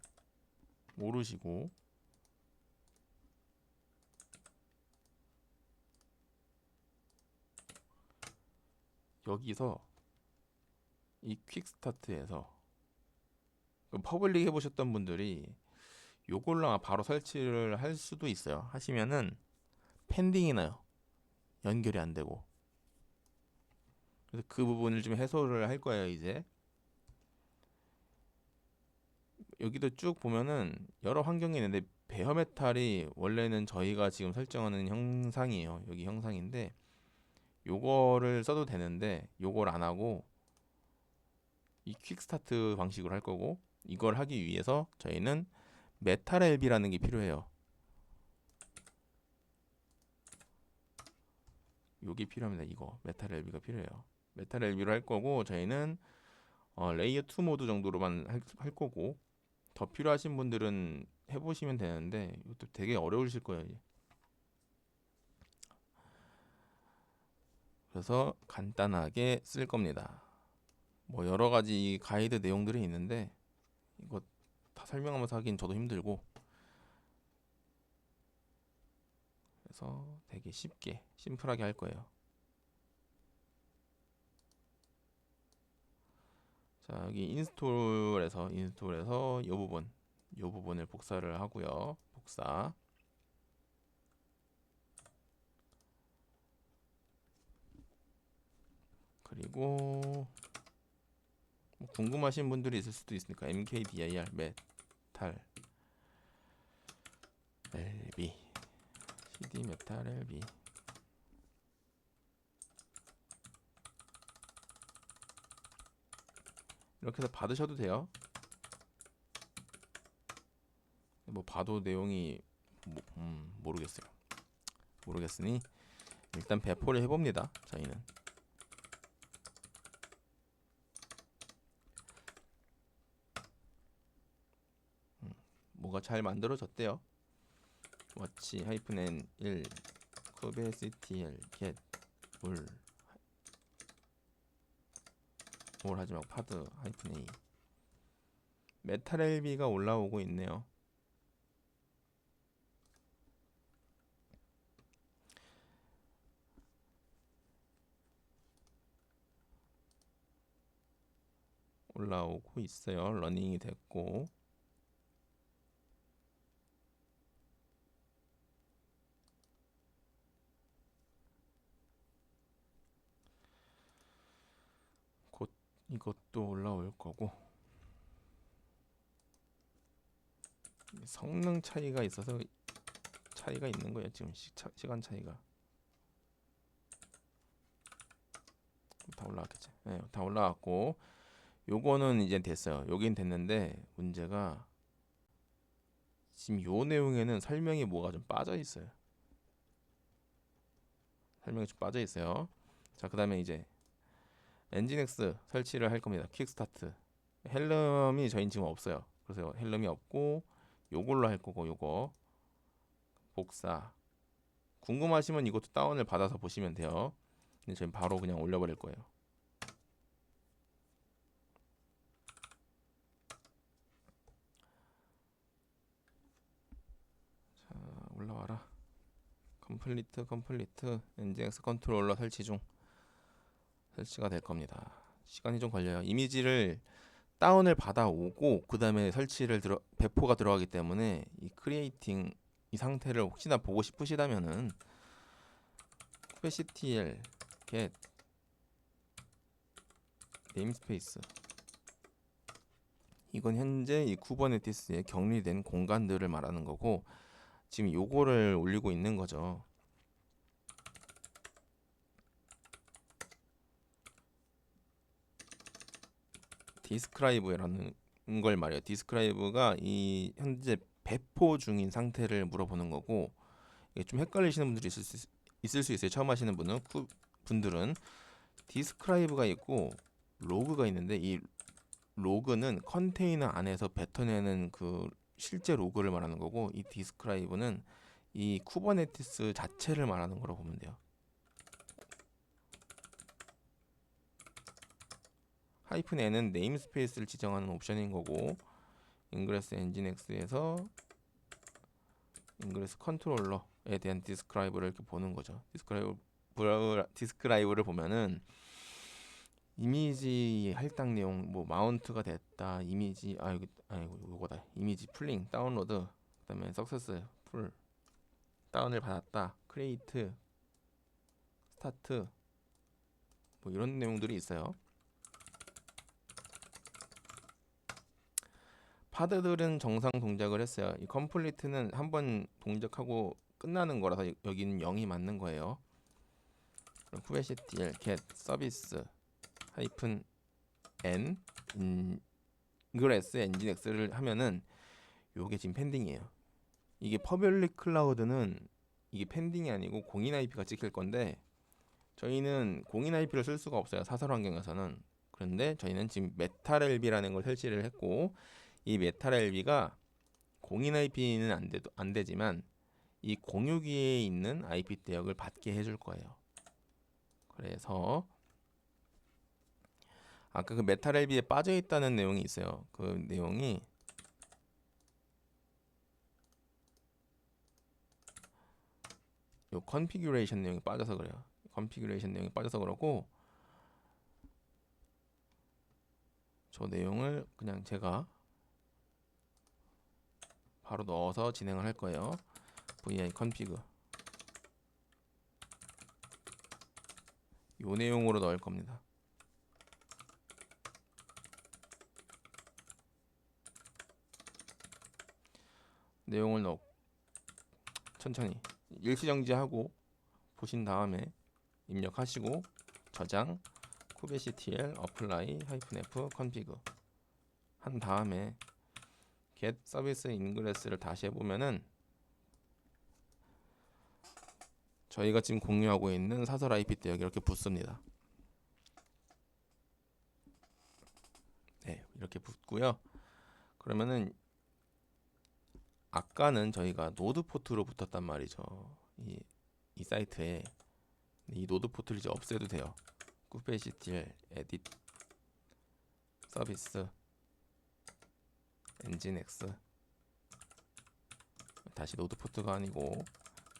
여기서 이 퀵스타트에서 퍼블릭 해보셨던 분들이 요걸로 아마 바로 설치를 할 수도 있어요. 하시면은 펜딩이 나요. 연결이 안 되고. 그래서 그 부분을 좀 해소를 할 거예요, 이제. 여기도 쭉 보면은 여러 환경이 있는데 베어메탈이 원래는 저희가 지금 설정하는 형상이에요. 여기 형상인데 요거를 써도 되는데 요걸 안 하고 이 퀵스타트 방식으로 할 거고 이걸 하기 위해서 저희는 메탈 LB라는 게 필요해요. 요게 필요합니다. 이거 메탈 LB가 필요해요. 메탈 LB로 할 거고 저희는 레이어 2 모드 정도로만 할 거고 더 필요하신 분들은 해보시면 되는데 이것도 되게 어려우실 거예요. 그래서 간단하게 쓸 겁니다. 뭐 여러 가지 가이드 내용들이 있는데 이거 다 설명하면서 하긴 저도 힘들고 그래서 되게 쉽게 심플하게 할 거예요. 자, 여기 인스톨에서 이 부분을 복사를 하고요. 복사. 그리고 뭐 궁금하신 분들이 있을 수도 있으니까 mkdir 메탈 lb cd 메탈 lb 이렇게 해서 받으셔도 돼요. 뭐 봐도 내용이 모르겠어요. 모르겠으니 일단 배포를 해봅니다. 저희는 뭐가 잘 만들어졌대요. watch -n1 kubectl get 뭘 하지 말고 파드 -a 메탈 LB가 올라오고 있네요. 올라오고 있어요. 러닝이 됐고 곧 이것도 올라올 거고 성능 차이가 있어서 차이가 있는 거예요. 지금 시간 차이가 다 올라왔겠지. 네, 다 올라왔고 요거는 이제 됐어요. 여긴 됐는데 문제가 지금 요 내용에는 설명이 뭐가 좀 빠져 있어요. 설명이 좀 빠져 있어요. 자, 그다음에 이제 엔진엑스 설치를 할 겁니다. 퀵스타트. 헬름이 저희는 지금 없어요. 그래서 헬름이 없고 요걸로 할 거고 요거 복사. 궁금하시면 이것도 다운을 받아서 보시면 돼요. 근데 저희 바로 그냥 올려버릴 거예요. 자, 올라와라. 컴플리트 엔진엑스 컨트롤러 설치 중 설치가 될 겁니다. 시간이 좀 걸려요. 이미지를 다운을 받아오고 그 다음에 배포가 들어가기 때문에 이 크리에이팅 이 상태를 혹시나 보고 싶으시다면은 kubectl get namespace, 이건 현재 이 쿠버네티스에 격리된 공간들을 말하는 거고 지금 요거를 올리고 있는 거죠. 디스크라이브라는 걸 말이에요. 디스크라이브가 이 현재 배포 중인 상태를 물어보는 거고, 이게 좀 헷갈리시는 분들이 있을 수 있어요. 처음 하시는 분들은 디스크라이브가 있고 로그가 있는데, 이 로그는 컨테이너 안에서 뱉어내는 그 실제 로그를 말하는 거고, 이 디스크라이브는 이 쿠버네티스 자체를 말하는 거라고 보면 돼요. -n은 네임스페이스를 지정하는 옵션인 거고, 인그레스 엔진X에서 인그레스 컨트롤러에 대한 디스크라이브를 이렇게 보는 거죠. 디스크라이브를 보면은 이미지 할당 내용, 뭐 마운트가 됐다, 이미지 요거다, 이미지 풀링 다운로드, 그다음에 석세스 풀 다운을 받았다, 크리에이트 스타트, 뭐 이런 내용들이 있어요. 파드들은 정상 동작을 했어요. 이 컴플리트는 한번 동작하고 끝나는 거라서 여기는 0이 맞는 거예요. 그럼 kubectl get 서비스 -n 인그레스 엔진X를 하면은 요게 지금 펜딩이에요. 이게 퍼블릭 클라우드는 이게 펜딩이 아니고 공인 IP가 찍힐 건데, 저희는 공인 IP를 쓸 수가 없어요, 사설 환경에서는. 그런데 저희는 지금 메탈LB라는 걸 설치를 했고, 이 메탈LB가 공인 IP는 안 되지만 이 공유기에 있는 IP 대역을 받게 해줄 거예요. 그래서 아까 그 메탈LB에 빠져 있다는 내용이 있어요. 그 내용이 요 컨피규레이션 내용이 빠져서 그래요. 컨피규레이션 내용이 빠져서 그러고, 저 내용을 그냥 제가 바로 넣어서 진행을 할 거예요. vi config 요 내용으로 넣을 겁니다. 내용을 넣고 천천히 일시정지하고 보신 다음에 입력하시고 저장 kubectl apply -f config 한 다음에 get service ingress를 다시 해보면은 저희가 지금 공유하고 있는 사설 IP 대역이 이렇게 붙습니다. 네, 이렇게 붙고요. 그러면은 아까는 저희가 노드 포트로 붙었단 말이죠. 이 사이트에 이 노드 포트를 이제 없애도 돼요. kubectl edit 서비스 엔진X, 다시 노드 포트가 아니고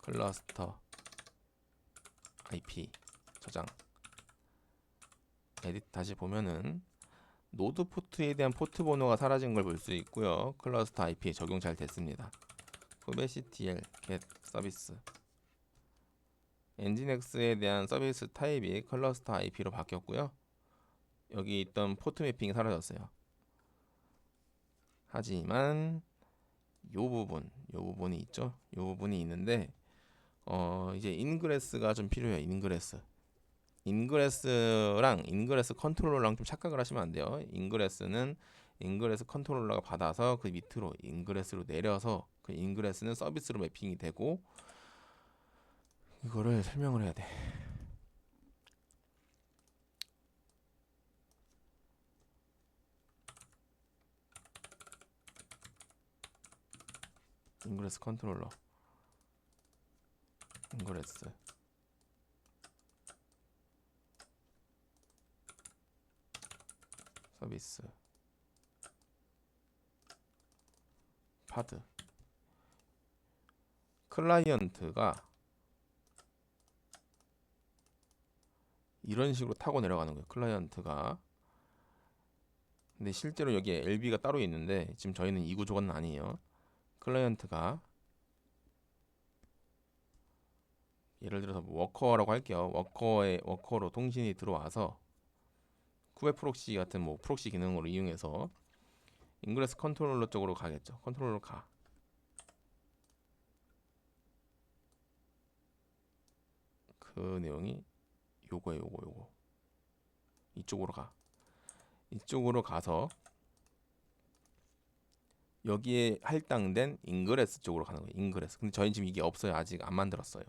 클러스터 IP 저장 에딧 다시 보면은 노드 포트에 대한 포트 번호가 사라진 걸 볼 수 있고요. 클러스터 IP 적용 잘 됐습니다. kubectl get 서비스 엔진X에 대한 서비스 타입이 클러스터 IP로 바뀌었고요. 여기 있던 포트 매핑이 사라졌어요. 하지만 요 부분이 있죠. 요 부분이 있는데 이제 인그레스가 좀 필요해요. 인그레스랑 인그레스 컨트롤러랑 좀 착각을 하시면 안 돼요. 인그레스는 인그레스 컨트롤러가 받아서 그 밑으로 인그레스로 내려서 그 인그레스는 서비스로 매핑이 되고, 이거를 설명을 해야 돼. 인그레스 컨트롤러 인그레스 서비스 파드 클라이언트가 이런 식으로 타고 내려가는 거예요. 클라이언트가 근데 실제로 여기에 LB가 따로 있는데 지금 저희는 이 구조는 아니에요. 클라이언트가 예를 들어서 뭐 워커라고 할게요. 워커로 통신이 들어와서 쿠베 프록시 같은 뭐 프록시 기능으로 이용해서 인그레스 컨트롤러 쪽으로 가겠죠. 컨트롤러 가. 그 내용이 요거예요. 요거. 이쪽으로 가. 이쪽으로 가서 여기에 할당된 인그레스 쪽으로 가는 거예요. 인그레스. 근데 저희 지금 이게 없어요. 아직 안 만들었어요.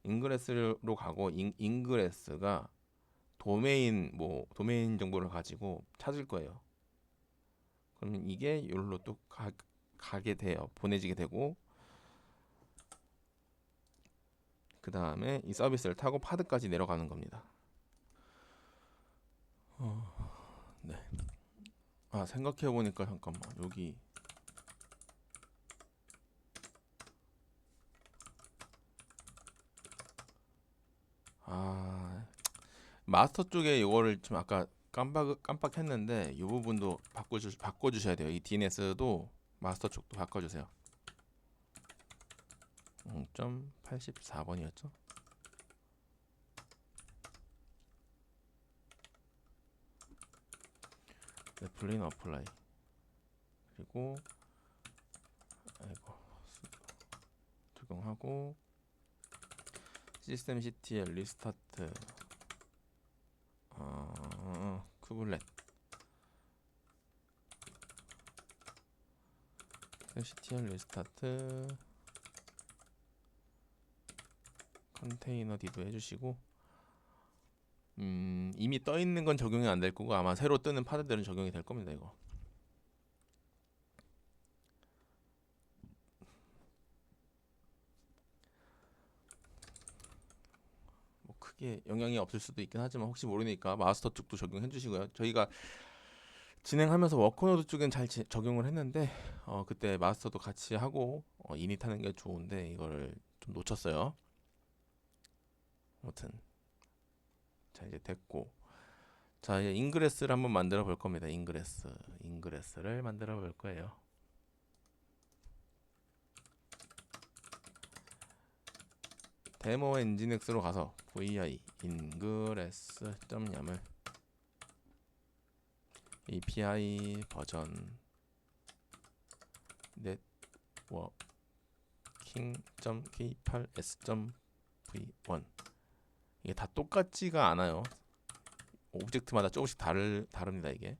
인그레스로 가고 인그레스가 도메인 정보를 가지고 찾을 거예요. 그러면 이게 여기로 또 가게 돼요. 보내지게 되고 그 다음에 이 서비스를 타고 파드까지 내려가는 겁니다. 네. 아, 생각해 보니까 잠깐만 여기 마스터 쪽에 이거를 좀 아까 깜빡했는데 이 부분도 바꿔주셔야 돼요. 이 DNS도 마스터 쪽도 바꿔주세요. 0.84번이었죠? 네, 플레인 어플라이 그리고 적용하고 시스템 CTL 리스타트 쿠블렛 CTL 리스타트 컨테이너 D도 해주시고 이미 떠 있는 건 적용이 안 될 거고 아마 새로 뜨는 파드들은 적용이 될 겁니다. 이거 뭐 크게 영향이 없을 수도 있긴 하지만 혹시 모르니까 마스터 쪽도 적용해 주시고요. 저희가 진행하면서 워커노드 쪽엔 잘 적용을 했는데 그때 마스터도 같이 하고 이닛 하는 게 좋은데 이거를 좀 놓쳤어요. 아무튼 자 이제 됐고 자 이제 인그레스를 한번 만들어 볼 겁니다. 인그레스를 만들어 볼 거예요. 데모 엔진엑스로 가서 vi ingress.yaml API 버전 networking.k8s.v1 이게 다 똑같지가 않아요. 오브젝트마다 조금씩 다릅니다. 이게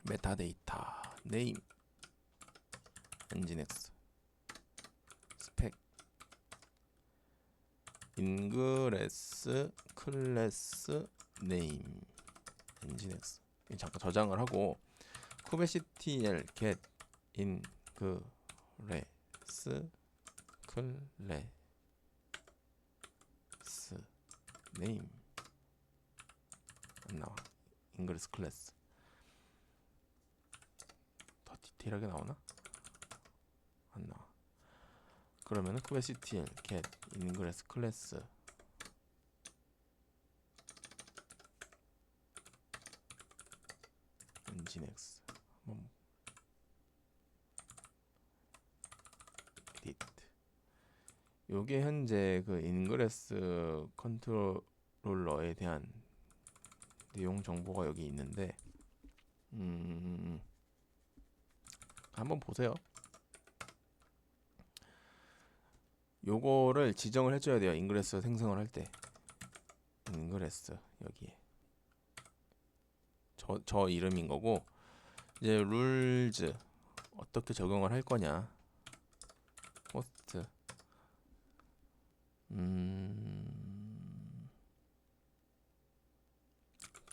메타데이터 네임 엔진엑스 스펙 인그레스 클래스 네임 엔진엑스 잠깐 저장을 하고 kubectl get ingress 클래스 네임 안 나와. 인그레스 클래스 더 디테일하게 나오나? 안 나와. 그러면은 kubectl get ingress 클래스 nginx 한번 edit. 요게 현재 그 인그레스 컨트롤러에 대한 내용 정보가 여기 있는데 한번 보세요. 요거를 지정을 해줘야 돼요. 인그레스 생성을 할 때 인그레스 여기에 저 이름인 거고 이제 룰즈 어떻게 적용을 할 거냐 호스트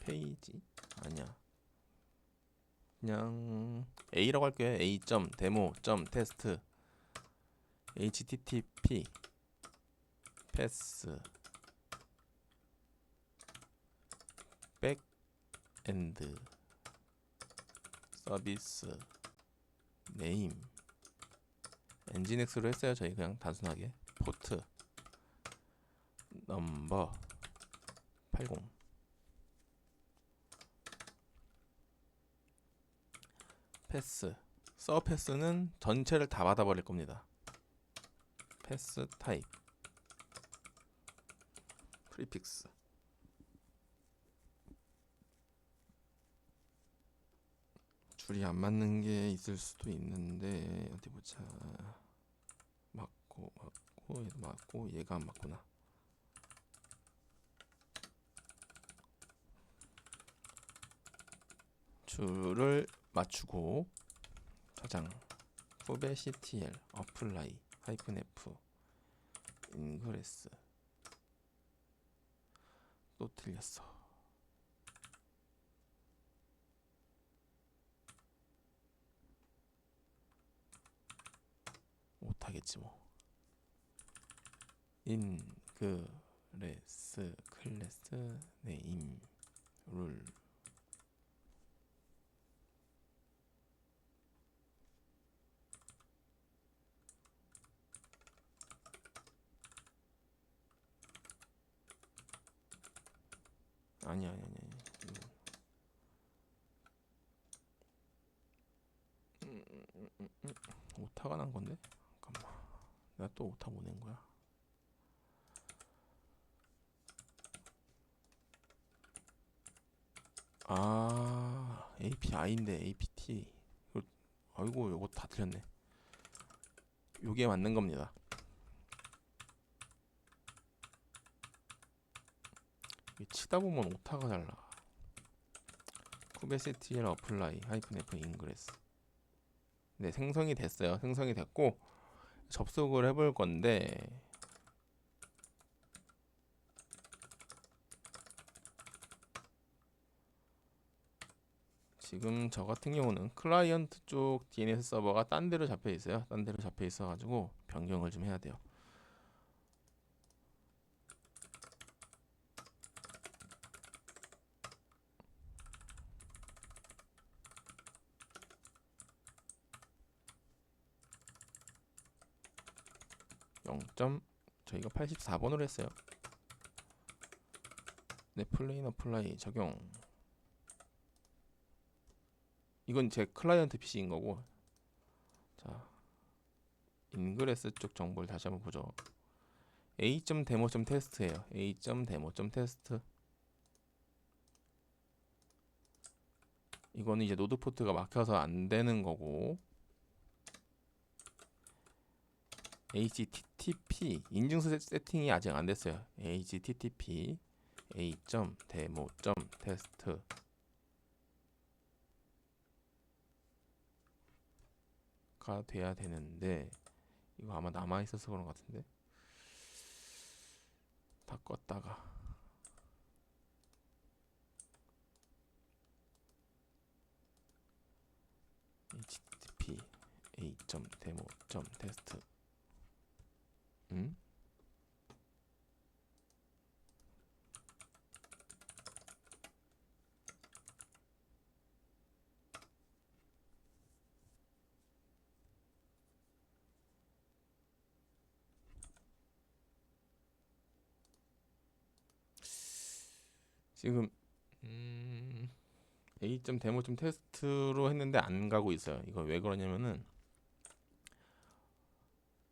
페이지 아니야 그냥 A라고 할게요. A.demo.test http 패스 백엔드 서비스 네임 엔진엑스로 했어요. 저희 그냥 단순하게 포트 넘버 80. 패스. 서패스는 전체를 다 받아버릴 겁니다. 패스 타입. 프리픽스. 줄이 안 맞는 게 있을 수도 있는데 어디 보자. 맞고 얘도 맞고 얘가 안 맞구나. 줄을 맞추고 저장. 후배 CTL 어플라이 -F 인그레스. 또 틀렸어. 못하겠지 뭐. 인그레스 클래스 네임 룰. 아니. 오타가 난 건데? 잠깐만. 내가 또 오타 보낸 거야. 아, API인데 APT. 아이고, 요거 다 틀렸네. 요게 맞는 겁니다. 치다 보면 오타가 잘 나. 쿠베세티엘 어플라이 -F 인그레스. 네, 생성이 됐어요. 생성이 됐고 접속을 해볼 건데 지금 저 같은 경우는 클라이언트 쪽 DNS 서버가 딴 데로 잡혀 있어요. 딴 데로 잡혀 있어 가지고 변경을 좀 해야 돼요. 저희가 84번으로 했어요. 네, 플레인 어플라이 적용. 이건 제 클라이언트 PC인 거고. 자, 인그레스 쪽 정보를 다시 한번 보죠. a.demo.test예요. a.demo.test. 이거는 이제 노드 포트가 막혀서 안 되는 거고. http 인증서 세팅이 아직 안 됐어요. http a.demo.test 가 돼야 되는데 이거 아마 남아 있어서 그런 것 같은데. 다 껐다가 http a.demo.test. 지금 a.demo.test로 했는데 안 가고 있어요. 이거 왜 그러냐면은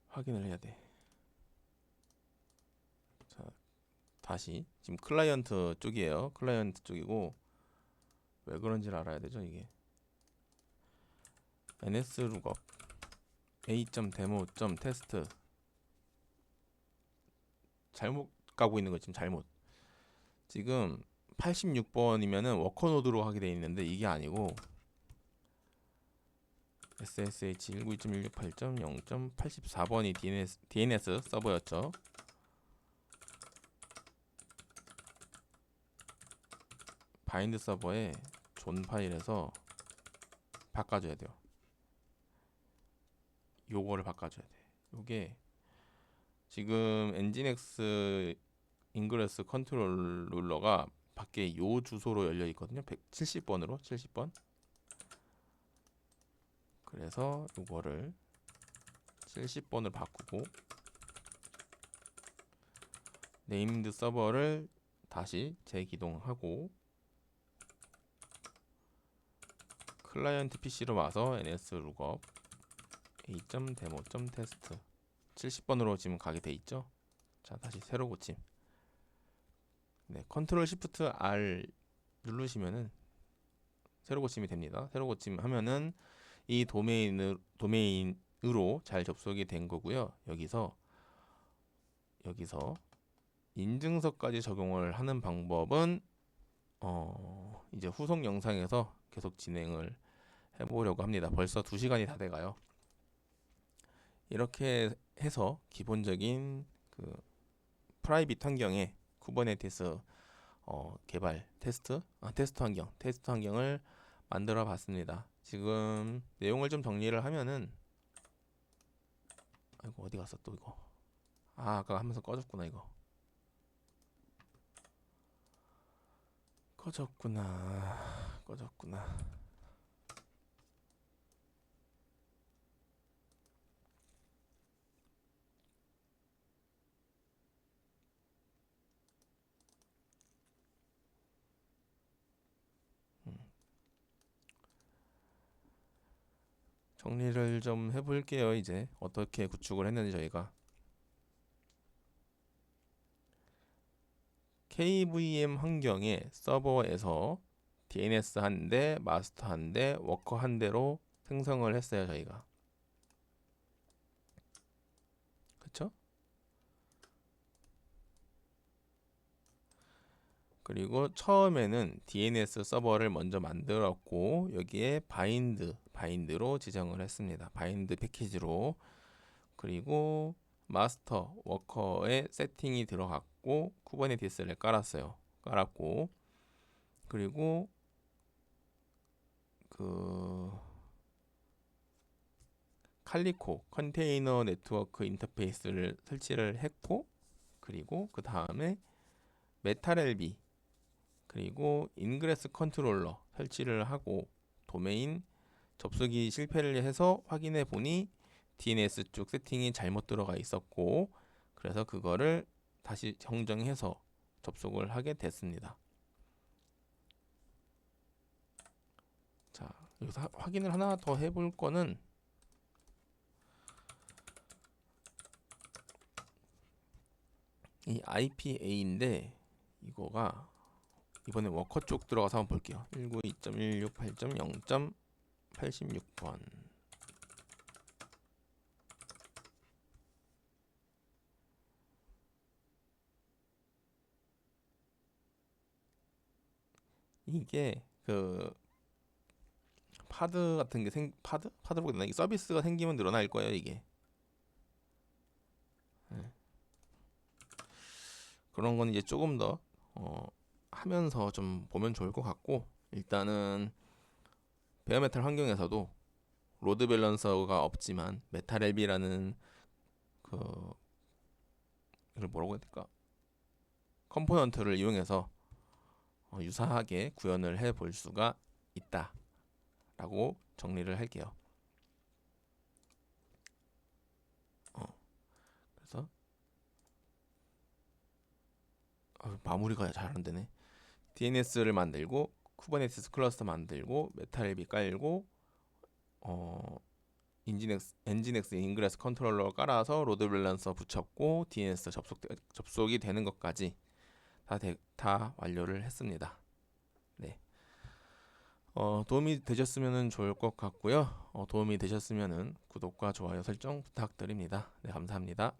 확인을 해야 돼. 자, 다시 지금 클라이언트 쪽이에요. 클라이언트 쪽이고 왜 그런지를 알아야 되죠. 이게 ns lookup a.demo.test 잘못 가고 있는 거 지금 잘못. 지금 86번이면은 워커 노드로 하게 돼 있는데 이게 아니고 SSH 192.168.0.84번이 DNS 서버였죠. 바인드 서버에 존 파일에서 바꿔줘야 돼요. 요거를 바꿔줘야 돼. 요게 지금 엔진엑스 인그레스 컨트롤 룰러가 밖에 요 주소로 열려 있거든요. 170번으로 70번. 그래서 요거를 70번을 바꾸고 네임드 서버를 다시 재기동하고 클라이언트 PC로 와서 ns lookup a.demo.test 70번으로 지금 가게 돼 있죠. 자, 다시 새로 고침. 네, 컨트롤 시프트 R 누르시면은 새로 고침이 됩니다. 새로 고침하면은 이 도메인으로 잘 접속이 된 거고요. 여기서 인증서까지 적용을 하는 방법은 이제 후속 영상에서 계속 진행을 해보려고 합니다. 벌써 2시간이 다 돼가요. 이렇게 해서 기본적인 그 프라이빗 환경에 쿠버네티스 개발 테스트 환경을 만들어 봤습니다. 지금 내용을 좀 정리를 하면은 아이고 어디 갔어 또 이거. 아까 하면서 꺼졌구나 이거. 꺼졌구나. 정리를 좀 해볼게요. 이제 어떻게 구축을 했는지 저희가 KVM 환경에 서버에서 DNS 한 대, 마스터 한 대, 워커 한 대로 생성을 했어요. 저희가. 그쵸? 그리고 처음에는 DNS 서버를 먼저 만들었고 여기에 바인드로 지정을 했습니다. 바인드 패키지로. 그리고 마스터 워커에 세팅이 들어갔고 쿠버네티스를 깔았고 그리고 그 칼리코 컨테이너 네트워크 인터페이스를 설치를 했고 그리고 그 다음에 메탈LB 그리고 인그레스 컨트롤러 설치를 하고 도메인 접속이 실패를 해서 확인해 보니 DNS 쪽 세팅이 잘못 들어가 있었고 그래서 그거를 다시 정정해서 접속을 하게 됐습니다. 자, 여기서 확인을 하나 더 해볼 거는 이 IPA인데 이거가 이번에 워커 쪽 들어가서 한번 볼게요. 192.168.0.86번 이게 그 파드 같은 게 파드라고 해야 되나? 이 서비스가 생기면 늘어날 거예요, 이게. 네. 그런 건 이제 조금 더 하면서 좀 보면 좋을 것 같고 일단은 베어메탈 환경에서도 로드 밸런서가 없지만 메탈LB라는 그 이걸 뭐라고 해야 될까? 컴포넌트를 이용해서 유사하게 구현을 해 볼 수가 있다라고 정리를 할게요. 그래서 마무리가 잘 안 되네. DNS를 만들고 쿠버네티스 클러스터 만들고 메탈LB 깔고 엔진엑스 인그레스 컨트롤러 깔아서 로드 밸런서 붙였고 DNS 접속이 되는 것까지 다 완료를 했습니다. 네. 도움이 되셨으면 좋을 것 같고요. 도움이 되셨으면 구독과 좋아요 설정 부탁드립니다. 네, 감사합니다.